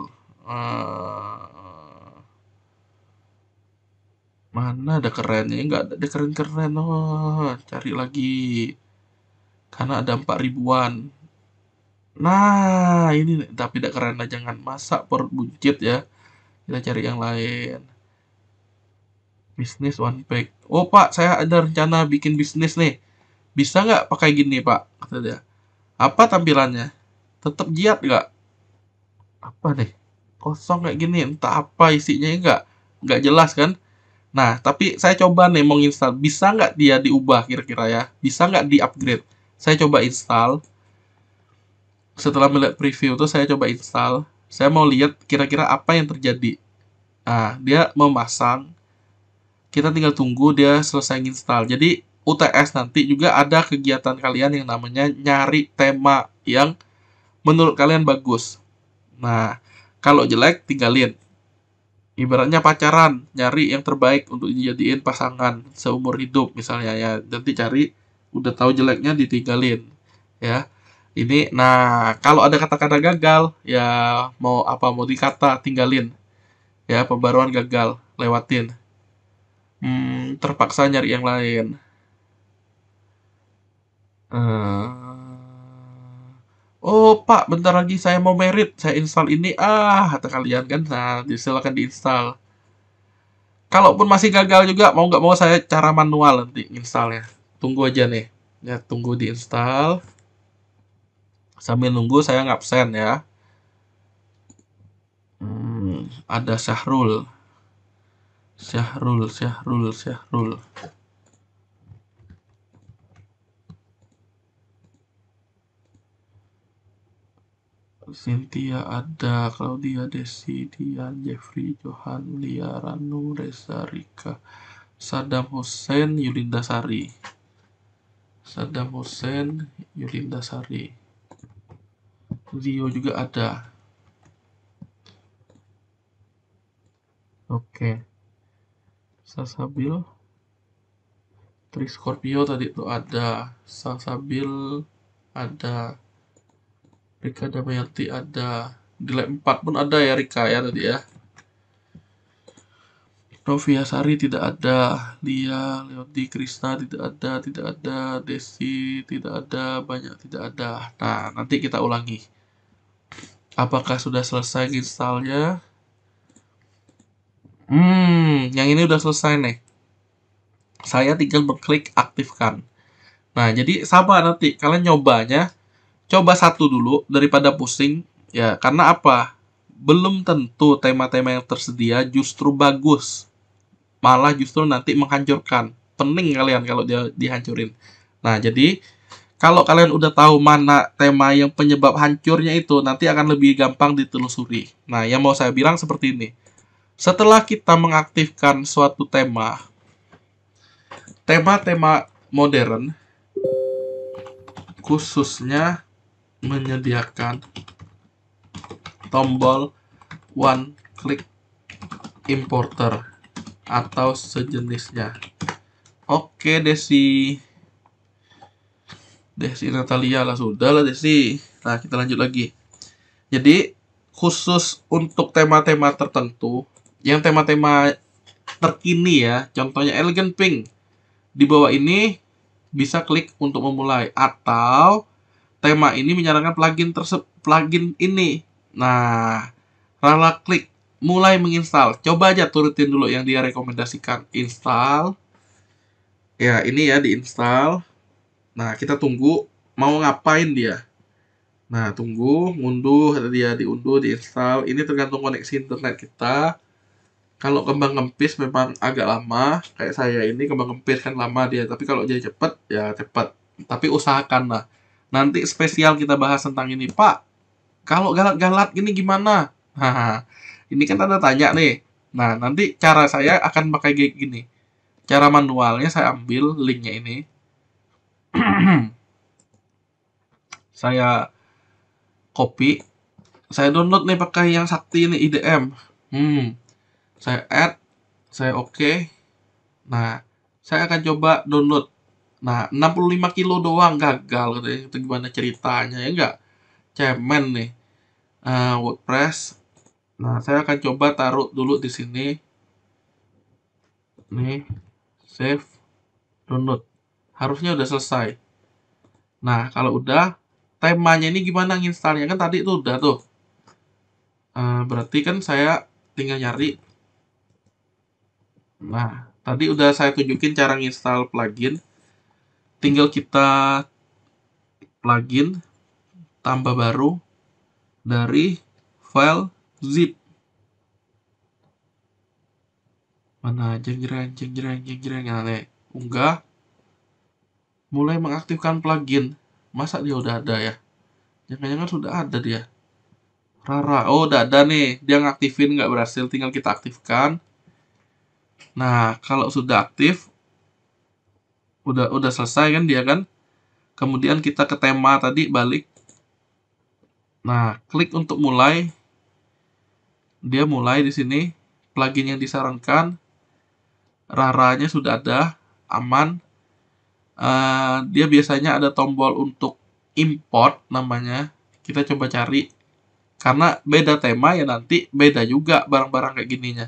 Mana ada kerennya? Nggak ada keren-keren. Oh, cari lagi. Karena ada 4 ribuan. Nah, ini tapi tidak keren lah, jangan masak perut buncit ya. Kita cari yang lain. Bisnis one pack. Oh Pak, saya ada rencana bikin bisnis nih. Bisa nggak pakai gini Pak? Kata dia. Apa tampilannya? Tetap giat nggak? Apa nih? Kosong kayak gini. Entah apa isinya nggak jelas kan? Nah, tapi saya coba nih mau install. Bisa nggak dia diubah kira-kira ya? Bisa nggak di-upgrade? Saya coba install. Setelah melihat preview tuh saya coba install. Saya mau lihat kira-kira apa yang terjadi. Nah, dia memasang. Kita tinggal tunggu dia selesai install. Jadi UTS nanti juga ada kegiatan kalian yang namanya nyari tema yang menurut kalian bagus. Nah, kalau jelek tinggalin. Ibaratnya pacaran, nyari yang terbaik untuk dijadiin pasangan seumur hidup misalnya ya. Nanti cari, udah tahu jeleknya ditinggalin ya. Ini, nah kalau ada kata-kata gagal ya mau dikata tinggalin ya, pembaruan gagal lewatin. Terpaksa nyari yang lain. Oh Pak, bentar lagi saya mau merit, saya install ini. Kata kalian kan, nah silakan diinstal. Kalaupun masih gagal juga, mau nggak mau saya cara manual nanti installnya. Tunggu aja nih, ya tunggu diinstal. Sambil nunggu saya ngabsen ya. Ada Syahrul. Cynthia ada, Claudia, Desi, Dian, Jeffrey, Johan, Lia, Ranu, Reza, Rika, Saddam Hussein, Yulinda Sari. Rio juga ada. Oke. Salsabil. Tri Scorpio tadi tuh ada. Salsabil ada. Rika Damayanti ada. Di lab 4 pun ada ya Rika ya tadi ya. Novia Sari tidak ada. Lia, Leodi, Krisna tidak ada. Desi tidak ada. Banyak tidak ada. Nah, nanti kita ulangi. Apakah sudah selesai installnya? Yang ini udah selesai nih. Saya tinggal mengklik aktifkan. Nah, jadi sama nanti kalian nyobanya. Coba satu dulu daripada pusing. Ya, karena apa? Belum tentu tema-tema yang tersedia justru bagus. Malah justru nanti menghancurkan. Pening kalian kalau dia dihancurin. Nah, jadi kalau kalian udah tahu mana tema yang penyebab hancurnya itu, nanti akan lebih gampang ditelusuri. Nah, yang mau saya bilang seperti ini. Setelah kita mengaktifkan suatu tema modern, khususnya menyediakan tombol one click importer atau sejenisnya. Oke Desi Natalia lah, sudah lah Desi. Nah, kita lanjut lagi. Jadi khusus untuk tema-tema tertentu, yang tema-tema terkini ya, contohnya Elegant Pink, di bawah ini bisa klik untuk memulai, atau tema ini menyarankan plugin ini. Nah, rala klik mulai menginstal. Coba aja turutin dulu yang dia rekomendasikan. Install. Ya, ini ya diinstal. Nah, kita tunggu mau ngapain dia. Nah, tunggu, ngunduh, dia diunduh, diinstal. Ini tergantung koneksi internet kita. Kalau kembang kempis memang agak lama. Kayak saya ini kembang kempis kan lama dia. Tapi kalau dia cepet, ya cepet. Tapi usahakan lah. Nanti spesial kita bahas tentang ini. Pak, kalau galat-galat gini gimana? Ini kan tanda tanya nih. Nah, nanti cara saya akan pakai kayak gini. Cara manualnya saya ambil linknya ini. Saya copy. Saya download nih pakai yang sakti ini IDM. Saya add Saya oke. Nah, saya akan coba download. Nah, 65 kilo doang gagal katanya. Itu gimana ceritanya ya enggak? Cemen nih. WordPress. Nah, saya akan coba taruh dulu di sini. Nih, save, download. Harusnya udah selesai. Nah, kalau udah, temanya ini gimana nginstalnya? Kan tadi itu udah tuh. Berarti kan saya tinggal nyari. Nah, tadi udah saya tunjukin cara nginstal plugin. Tinggal kita plugin, tambah baru, dari file zip. Mana jeng-jreng. Nah, nih, unggah. Mulai mengaktifkan plugin. Masa dia udah ada ya? Jangan-jangan sudah ada dia. Rara. Oh, udah ada nih. Dia ngaktifin nggak berhasil. Tinggal kita aktifkan. Nah, kalau sudah aktif, udah selesai kan dia kan. Kemudian kita ke tema tadi, balik. Nah, klik untuk mulai. Dia mulai di sini. Plugin yang disarankan. Raranya sudah ada, aman. Dia biasanya ada tombol untuk import namanya. Kita coba cari. Karena beda tema ya nanti beda juga barang-barang kayak gininya.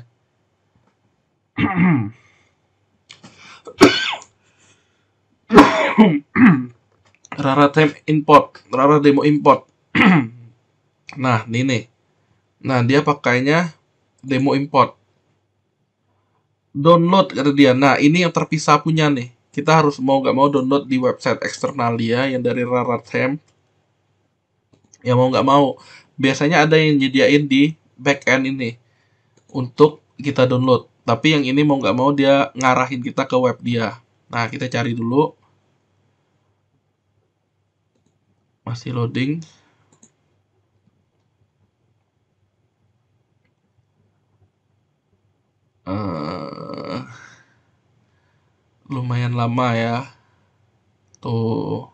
Rara Theme import, Rara demo import. Nah, ini nih. Nah, dia pakainya demo import. Download kata dia. Nah, ini yang terpisah punya nih. Kita harus mau nggak mau download di website eksternal dia yang dari Rara Theme. Ya mau nggak mau. Biasanya ada yang nyediain di backend ini untuk kita download. Tapi yang ini mau nggak mau dia ngarahin kita ke web dia. Nah, kita cari dulu. Masih loading. Lumayan lama ya. Tuh.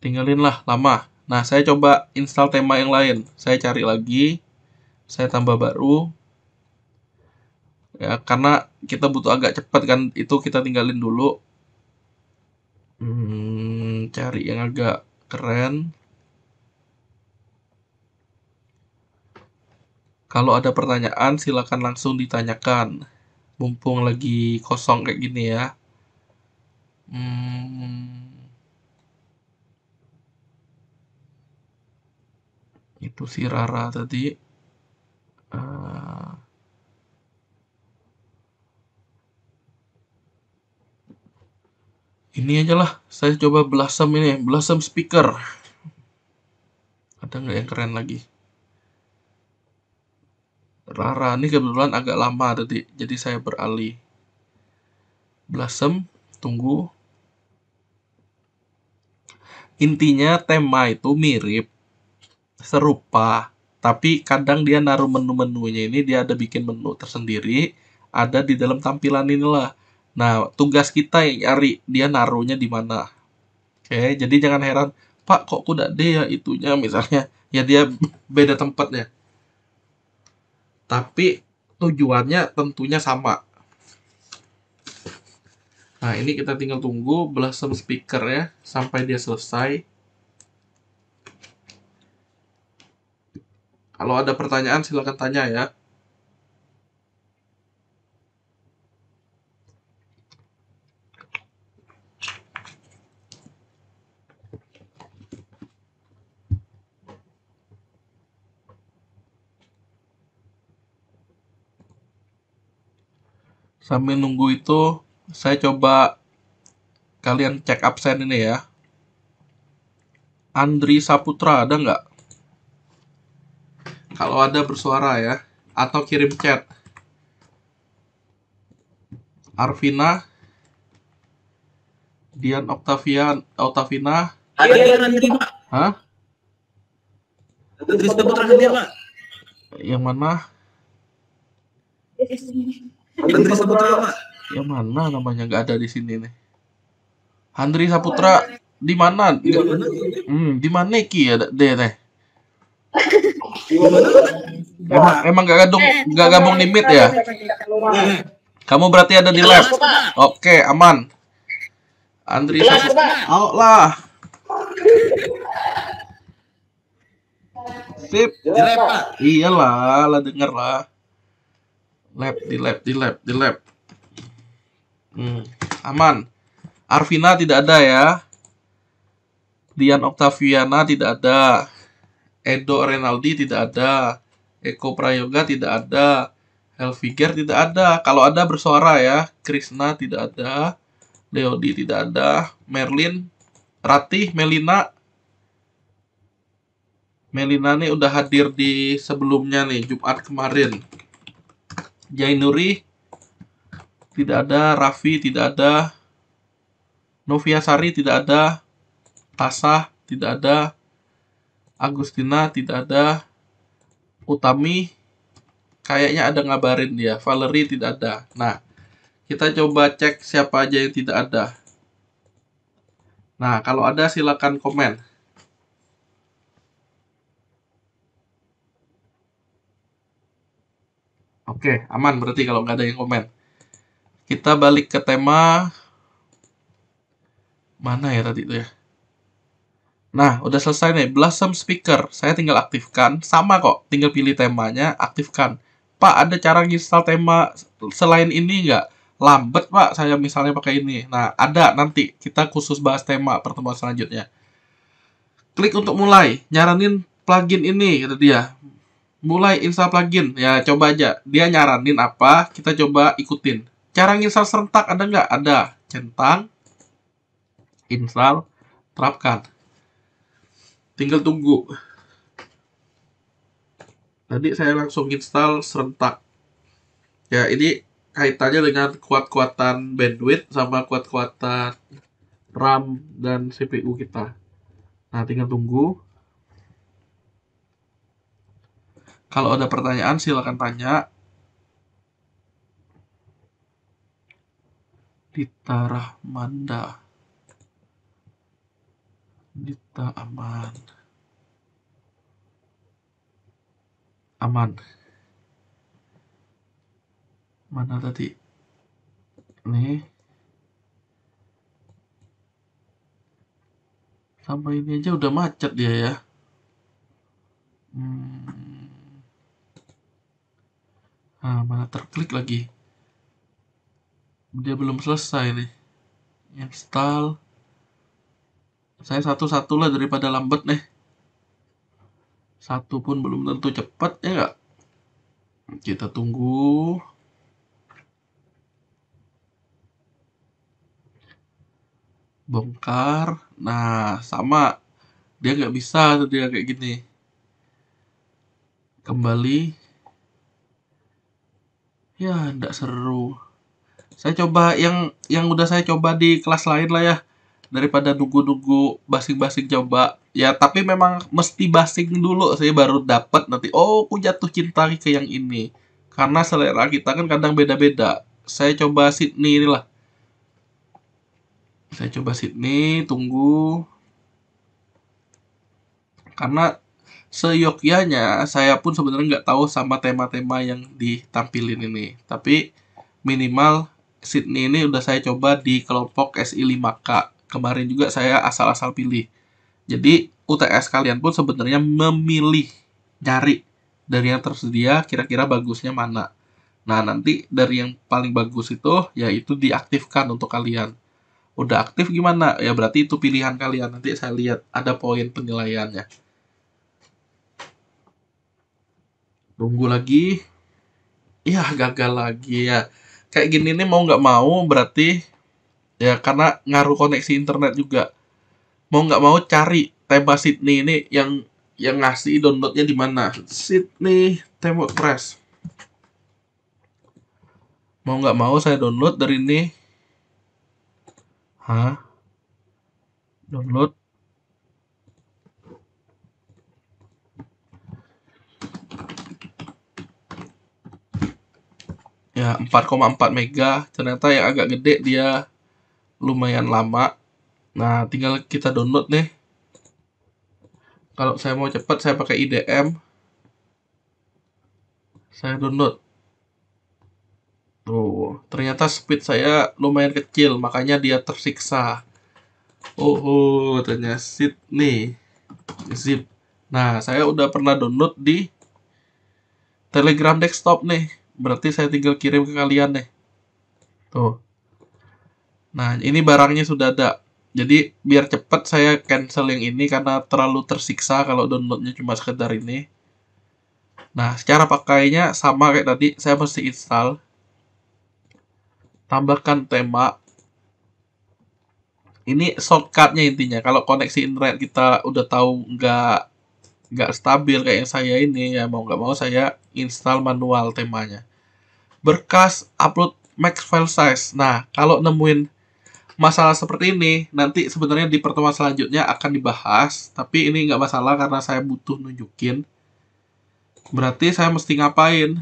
Tinggalin lah lama. Nah, saya coba install tema yang lain. Saya cari lagi. Saya tambah baru. Ya, karena kita butuh agak cepat kan. Itu kita tinggalin dulu. Cari yang agak keren. Kalau ada pertanyaan, silakan langsung ditanyakan. Mumpung lagi kosong kayak gini ya. Itu si Rara tadi. Ini aja lah. Saya coba Blossom ini. Blossom speaker. Ada nggak yang keren lagi? Rara ini kebetulan agak lama tadi, jadi saya beralih. Blossom, tunggu. Intinya tema itu mirip, serupa, tapi kadang dia naruh menu-menunya ini, dia ada bikin menu tersendiri, ada di dalam tampilan inilah. Nah, tugas kita yang nyari dia naruhnya di mana. Oke, jadi jangan heran, Pak kok kuda dia itunya misalnya, ya dia beda tempatnya. Tapi tujuannya tentunya sama. Nah, ini kita tinggal tunggu Blossom speaker ya sampai dia selesai. Kalau ada pertanyaan silakan tanya ya. Sambil nunggu itu, saya coba kalian cek absen ini ya. Andri Saputra ada nggak? Kalau ada bersuara ya, atau kirim chat. Arvina, Dian Octavina. Hadir Andri, Pak. Hah? Andri Saputra hadir, Pak. Yang mana? Andri Saputra, Pak. Yang mana namanya nggak ada di sini nih. Andri Saputra di mana? Di mana ki ya deh teh? Gimana? Emang gak gabung di Meet ya? Kamu berarti ada di lab. Oke, aman. Andri satu. Oh lah. Sip. Di lab, Pak. Iyalah, lah denger lah. Di lab. Aman. Arvina tidak ada ya. Dian Oktaviana tidak ada. Edo Renaldi tidak ada. Eko Prayoga tidak ada. Helviger tidak ada. Kalau ada bersuara ya. Krisna tidak ada. Leodi tidak ada. Merlin, Ratih, Melina. Melina nih udah hadir di sebelumnya nih, Jumat kemarin. Jainuri tidak ada. Raffi tidak ada. Noviasari tidak ada. Tasah tidak ada. Agustina tidak ada. Utami kayaknya ada ngabarin dia. Valerie tidak ada. Nah, kita coba cek siapa aja yang tidak ada. Nah, kalau ada silakan komen. Oke, aman berarti kalau nggak ada yang komen. Kita balik ke tema. Mana ya tadi itu ya? Nah, udah selesai nih. Blossom Speaker. Saya tinggal aktifkan. Sama kok. Tinggal pilih temanya, aktifkan. Pak, ada cara install tema selain ini nggak? Lambat, Pak. Saya misalnya pakai ini. Nah, ada nanti. Kita khusus bahas tema pertemuan selanjutnya. Klik untuk mulai. Nyaranin plugin ini, kata dia. Mulai install plugin. Ya, coba aja. Dia nyaranin apa, kita coba ikutin. Cara install serentak ada nggak? Ada. Centang. Install. Terapkan. Tinggal tunggu. Tadi saya langsung install serentak. Ya, ini kaitannya dengan kuat-kuatan bandwidth sama kuat-kuatan RAM dan CPU kita. Nah, tinggal tunggu. Kalau ada pertanyaan silakan tanya. Dita Rahmanda. Dita aman. Aman. Mana tadi? Nih. Sampai ini aja udah macet dia ya. Nah, mana terklik lagi. Dia belum selesai nih. Install. Saya satu-satu lah daripada lambat nih. Satu pun belum tentu cepat, ya nggak? Kita tunggu. Bongkar. Nah, sama. Dia nggak bisa tuh dia kayak gini. Kembali. Ya, nggak seru. Saya coba yang udah saya coba di kelas lain lah ya. Daripada nunggu-nunggu basing-basing coba. Ya, tapi memang mesti basing dulu saya baru dapat nanti. Oh, aku jatuh cinta ke yang ini. Karena selera kita kan kadang beda-beda. Saya coba Sydney inilah. Saya coba Sydney, tunggu. Karena seyogyanya saya pun sebenarnya nggak tahu sama tema-tema yang ditampilin ini. Tapi minimal Sydney ini udah saya coba di kelompok SI5K. Kemarin juga saya asal-asal pilih. Jadi UTS kalian pun sebenarnya memilih, nyari dari yang tersedia kira-kira bagusnya mana. Nah, nanti dari yang paling bagus itu yaitu diaktifkan untuk kalian. Udah aktif gimana? Ya berarti itu pilihan kalian. Nanti saya lihat ada poin penilaiannya. Tunggu lagi. Ya, gagal lagi ya. Kayak gini nih mau nggak mau berarti ya karena ngaruh koneksi internet juga. Mau nggak mau cari tema Sydney ini yang ngasih downloadnya di mana? Sydney Theme WordPress. Mau nggak mau saya download dari ini. Download. Ya, 4,4 mega. Ternyata yang agak gede dia lumayan lama. Nah, tinggal kita download nih. Kalau saya mau cepat, saya pakai IDM. Saya download. Tuh, ternyata speed saya lumayan kecil, makanya dia tersiksa. Ternyata zip. Nah, saya udah pernah download di Telegram desktop nih. Berarti saya tinggal kirim ke kalian nih. Tuh. Nah, ini barangnya sudah ada. Jadi, biar cepat saya cancel yang ini karena terlalu tersiksa kalau downloadnya cuma sekedar ini. Nah, cara pakainya sama kayak tadi. Saya mesti install. Tambahkan tema. Ini shortcutnya intinya. Kalau koneksi internet kita udah tahu nggak stabil kayak yang saya ini, ya mau nggak mau saya install manual temanya. Berkas upload max file size. Nah, kalau nemuin masalah seperti ini, nanti sebenarnya di pertemuan selanjutnya akan dibahas, tapi ini nggak masalah karena saya butuh nunjukin. Berarti saya mesti ngapain?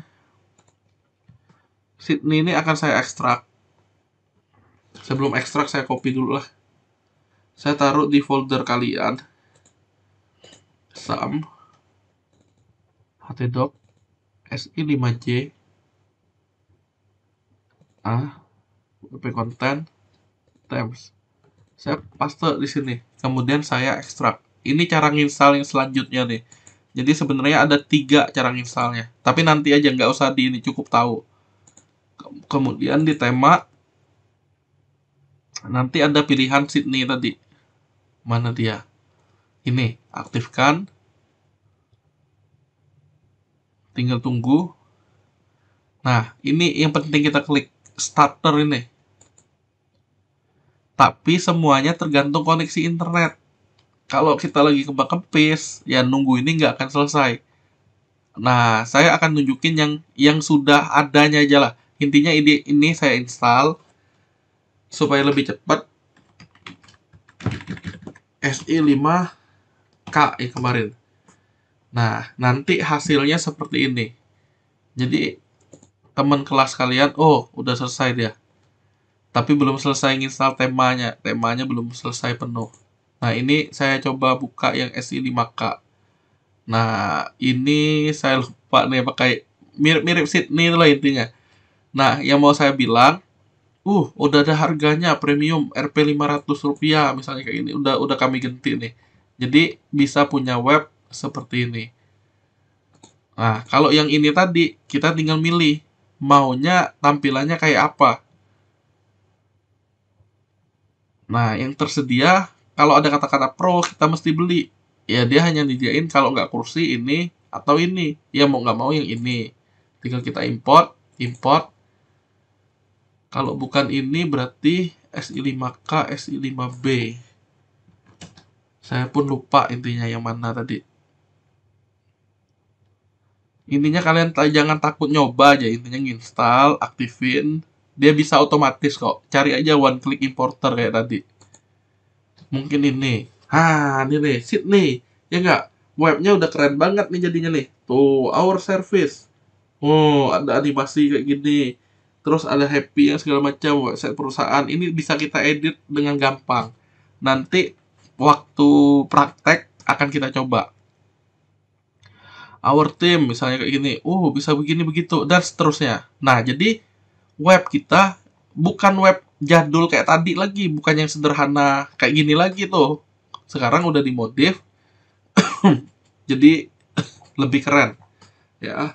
Sydney ini akan saya ekstrak. Sebelum ekstrak, saya copy dulu lah. Saya taruh di folder kalian. Sum htdoc si5j wp content temps. Saya paste di sini. Kemudian saya ekstrak. Ini cara nginstal yang selanjutnya nih. Jadi sebenarnya ada 3 cara nginstalnya. Tapi nanti aja, nggak usah di ini, cukup tahu. Kemudian di tema nanti ada pilihan Sydney tadi. Mana dia? Ini, aktifkan. Tinggal tunggu. Nah, ini yang penting kita klik starter ini. Tapi semuanya tergantung koneksi internet. Kalau kita lagi kebak-kempis, ya nunggu ini nggak akan selesai. Nah, saya akan nunjukin yang sudah adanya aja lah. Intinya ini saya install supaya lebih cepat. Si5K yang kemarin. Nah, nanti hasilnya seperti ini. Jadi, teman kelas kalian, udah selesai dia. Tapi belum selesai install temanya. Temanya belum selesai penuh. Nah, ini saya coba buka yang Si5K. Nah, ini saya lupa nih pakai mirip-mirip Sydney lah intinya. Nah, yang mau saya bilang, udah ada harganya premium Rp500 misalnya kayak ini. Udah kami ganti nih. Jadi, bisa punya web seperti ini. Nah, kalau yang ini tadi, kita tinggal milih. Maunya tampilannya kayak apa. Nah, yang tersedia, kalau ada kata-kata pro, kita mesti beli. Ya, dia hanya nyediain kalau nggak kursi ini atau ini. Ya, mau nggak mau yang ini. Tinggal kita import. Kalau bukan ini, berarti Si5K, Si5B. Saya pun lupa intinya yang mana tadi. Intinya kalian jangan takut nyoba aja. Intinya nginstal, aktifin. Dia bisa otomatis kok. Cari aja one click importer kayak tadi. Mungkin ini. Ini nih, Sydney. Ya nggak? Webnya udah keren banget nih jadinya nih. Tuh, our service. Ada animasi kayak gini. Terus ada happy yang segala macam. Website perusahaan. Ini bisa kita edit dengan gampang. Nanti waktu praktek akan kita coba. Our team misalnya kayak gini. Bisa begini begitu. Dan seterusnya. Nah, jadi web kita bukan web jadul kayak tadi lagi, bukan yang sederhana kayak gini lagi tuh. Sekarang udah dimodif jadi lebih keren ya.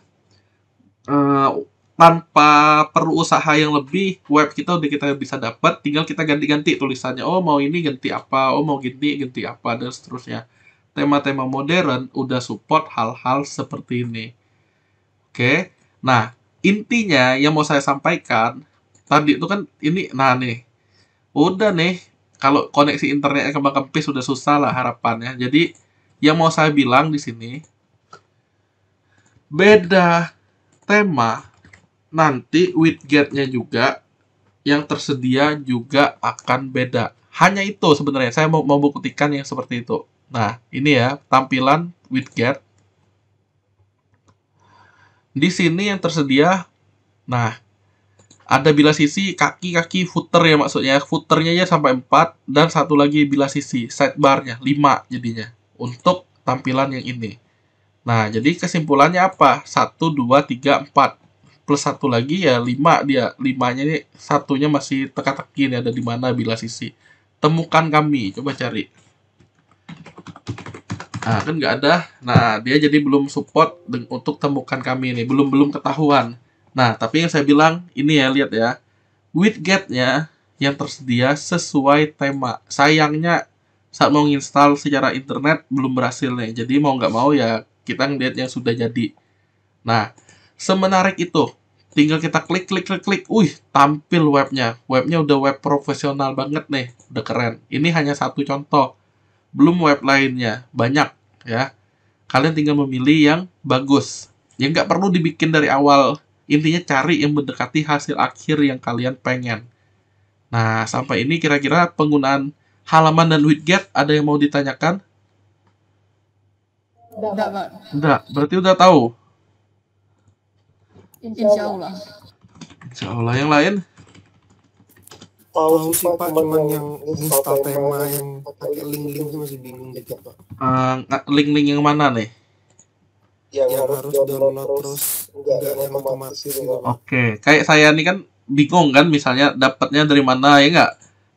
Tanpa perlu usaha yang lebih, web kita udah kita bisa dapat, tinggal kita ganti-ganti tulisannya. Mau ini ganti apa, mau ganti apa, dan seterusnya. Tema-tema modern udah support hal-hal seperti ini. Oke. Nah, intinya yang mau saya sampaikan tadi itu kan ini, nih udah nih, kalau koneksi internetnya kembang-kempis sudah susah lah harapannya. Jadi yang mau saya bilang di sini, beda tema, nanti widgetnya juga yang tersedia juga akan beda. Hanya itu sebenarnya saya mau buktikan yang seperti itu. Nah, ini ya tampilan widget. Di sini yang tersedia, nah, ada bilah sisi, kaki footer ya maksudnya. Footernya ya sampai 4, dan satu lagi bilah sisi, sidebarnya 5 jadinya. Untuk tampilan yang ini. Nah, jadi kesimpulannya apa? 1, 2, 3, 4. Plus 1 lagi ya 5 dia. 5-nya ini satunya masih teka-teki nih, ada di mana bila sisi. Temukan kami, coba cari. Nah, kan nggak ada. Nah, dia jadi belum support untuk temukan kami ini. Belum ketahuan. Nah, tapi yang saya bilang, ini ya, lihat ya. Widget-nya yang tersedia sesuai tema. Sayangnya, saat mau install secara internet, belum berhasil nih. Jadi, mau nggak mau ya, kita ngeliat yang sudah jadi. Nah, semenarik itu. Tinggal kita klik. Wih, tampil webnya. Webnya udah web profesional banget nih. Udah keren. Ini hanya satu contoh. Belum web lainnya. Banyak ya. Kalian tinggal memilih yang bagus. Yang nggak perlu dibikin dari awal. Intinya cari yang mendekati hasil akhir yang kalian pengen. Nah, sampai ini kira-kira penggunaan halaman dan widget ada yang mau ditanyakan? Enggak, Pak. Udah, berarti udah tahu. Insya Allah. Insya Allah. Yang lain? Tahu sih Pak, cuman yang install tema yang pakai link-link itu masih bingung juga Pak. Link-link yang mana nih? Yang harus download terus enggak otomatis gitu Pak. Oke, kayak saya nih kan bingung kan, misalnya dapatnya dari mana ya nggak?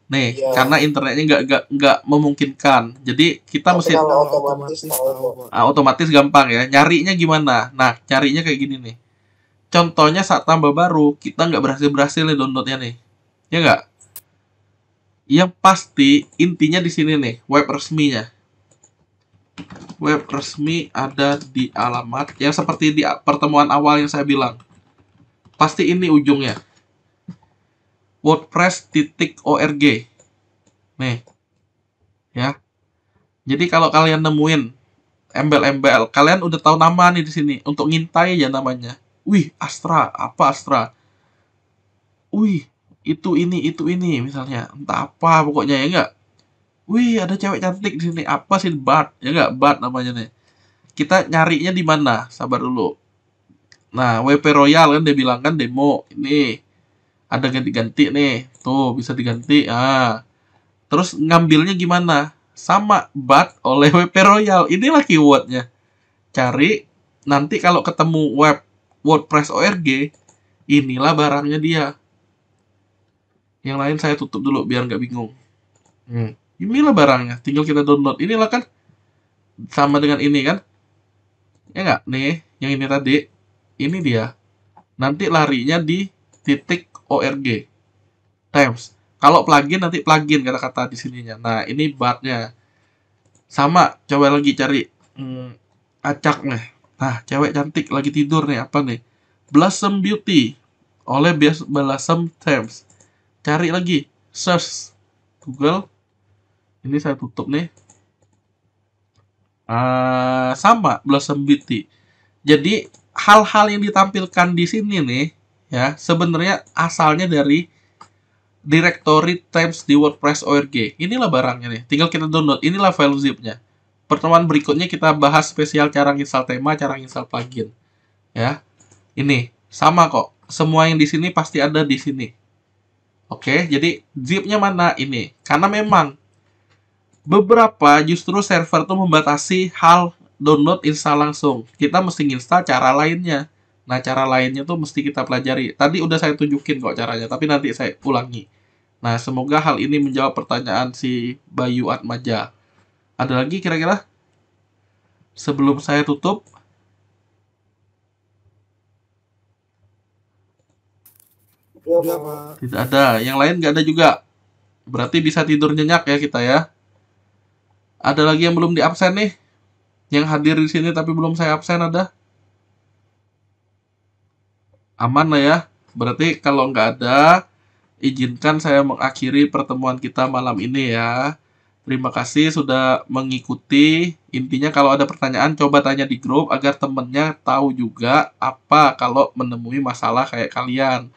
Nih, Iya. karena internetnya nggak memungkinkan. Jadi kita Tapi mesti kalau otomatis tahu Pak. otomatis gampang ya. Nyarinya gimana? Nah, nyarinya kayak gini nih. Contohnya saat tambah baru, kita nggak berhasil nih downloadnya nih. Ya nggak? Yang pasti intinya di sini nih, web resminya. Web resmi ada di alamat yang seperti di pertemuan awal yang saya bilang. Pasti ini ujungnya. WordPress.org. Nih. Ya. Jadi kalau kalian nemuin embel-embel, kalian udah tahu nama nih di sini. Untuk ngintai aja namanya. Wih, Astra, apa Astra? Wih, itu ini misalnya. Entah apa pokoknya ya enggak. Wih, ada cewek cantik di sini. Apa sih Bat? Ya enggak, Bat namanya nih. Kita nyarinya di mana? Sabar dulu. Nah, WP Royal kan dia bilang kan demo. Ini ada ganti-ganti nih. Tuh, bisa diganti. Terus ngambilnya gimana? Sama Bat oleh WP Royal. Inilah keywordnya. Cari. Nanti kalau ketemu web WordPress.org, inilah barangnya dia. Yang lain saya tutup dulu biar nggak bingung. Inilah barangnya, tinggal kita download. Inilah kan sama dengan ini kan? Ya nggak? Nih, yang ini tadi, ini dia. Nanti larinya di .org. Themes. Kalau plugin nanti plugin kata-kata di sininya. Nah, ini batnya. Sama, coba lagi cari acak nih. Nah, cewek cantik lagi tidur nih, apa nih? Blossom Beauty oleh Blossom Themes. Cari lagi, search Google. Ini saya tutup nih. Sama Blossom Beauty. Jadi hal-hal yang ditampilkan di sini nih, ya sebenarnya asalnya dari directory themes di WordPress.org. Inilah barangnya nih. Tinggal kita download. Inilah file zip-nya. Pertemuan berikutnya kita bahas spesial cara install tema, cara install plugin. Ya. Ini sama kok. Semua yang di sini pasti ada di sini. Oke, jadi zip-nya mana? Ini. Karena memang beberapa justru server tuh membatasi hal download install langsung. Kita mesti install cara lainnya. Nah, cara lainnya tuh mesti kita pelajari. Tadi udah saya tunjukin kok caranya, tapi nanti saya ulangi. Nah, semoga hal ini menjawab pertanyaan si Bayu Atmaja. Ada lagi kira-kira? Sebelum saya tutup. Udah Pak. Tidak ada. Yang lain nggak ada juga. Berarti bisa tidur nyenyak ya kita ya. Ada lagi yang belum diabsen nih? Yang hadir di sini tapi belum saya absen ada? Aman lah ya. Berarti kalau nggak ada, izinkan saya mengakhiri pertemuan kita malam ini ya. Terima kasih sudah mengikuti. Intinya kalau ada pertanyaan coba tanya di grup agar temennya tahu juga apa kalau menemui masalah kayak kalian.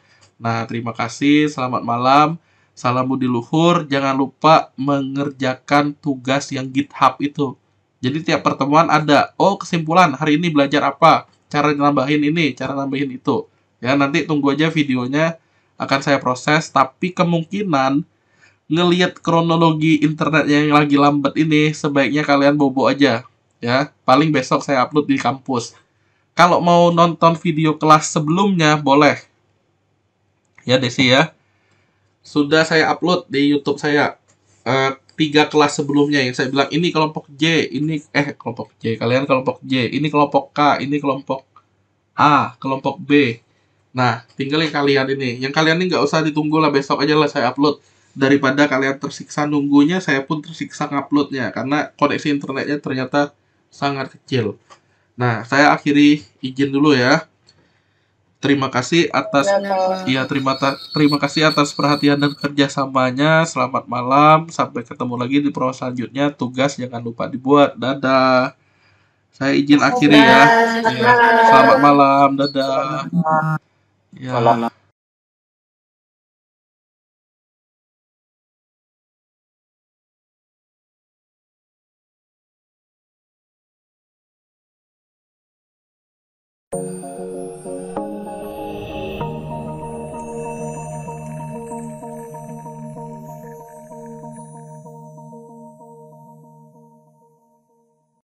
Nah, terima kasih. Selamat malam. Salam budi luhur. Jangan lupa mengerjakan tugas yang GitHub itu. Jadi tiap pertemuan ada. Oh, kesimpulan hari ini belajar apa? Cara nambahin ini, cara nambahin itu. Ya, nanti tunggu aja videonya akan saya proses. Tapi kemungkinan ngelihat kronologi internet yang lagi lambat ini, sebaiknya kalian bobo aja. ya. Paling besok saya upload di kampus. Kalau mau nonton video kelas sebelumnya boleh. Ya Desi ya. Sudah saya upload di YouTube saya 3 kelas sebelumnya yang saya bilang ini kelompok J, ini kelompok J, kalian kelompok J, ini kelompok K, ini kelompok A, kelompok B. Nah, tinggal yang kalian ini. Yang kalian ini nggak usah ditunggu lah, besok aja lah saya upload. Daripada kalian tersiksa nunggunya, saya pun tersiksa nguploadnya karena koneksi internetnya ternyata sangat kecil. Nah, saya akhiri izin dulu ya. Terima kasih atas terima kasih atas perhatian dan kerjasamanya. Selamat malam. Sampai ketemu lagi di pro selanjutnya. Tugas jangan lupa dibuat. Dadah. Saya izin akhiri ya. Selamat malam. Dadah. Ya.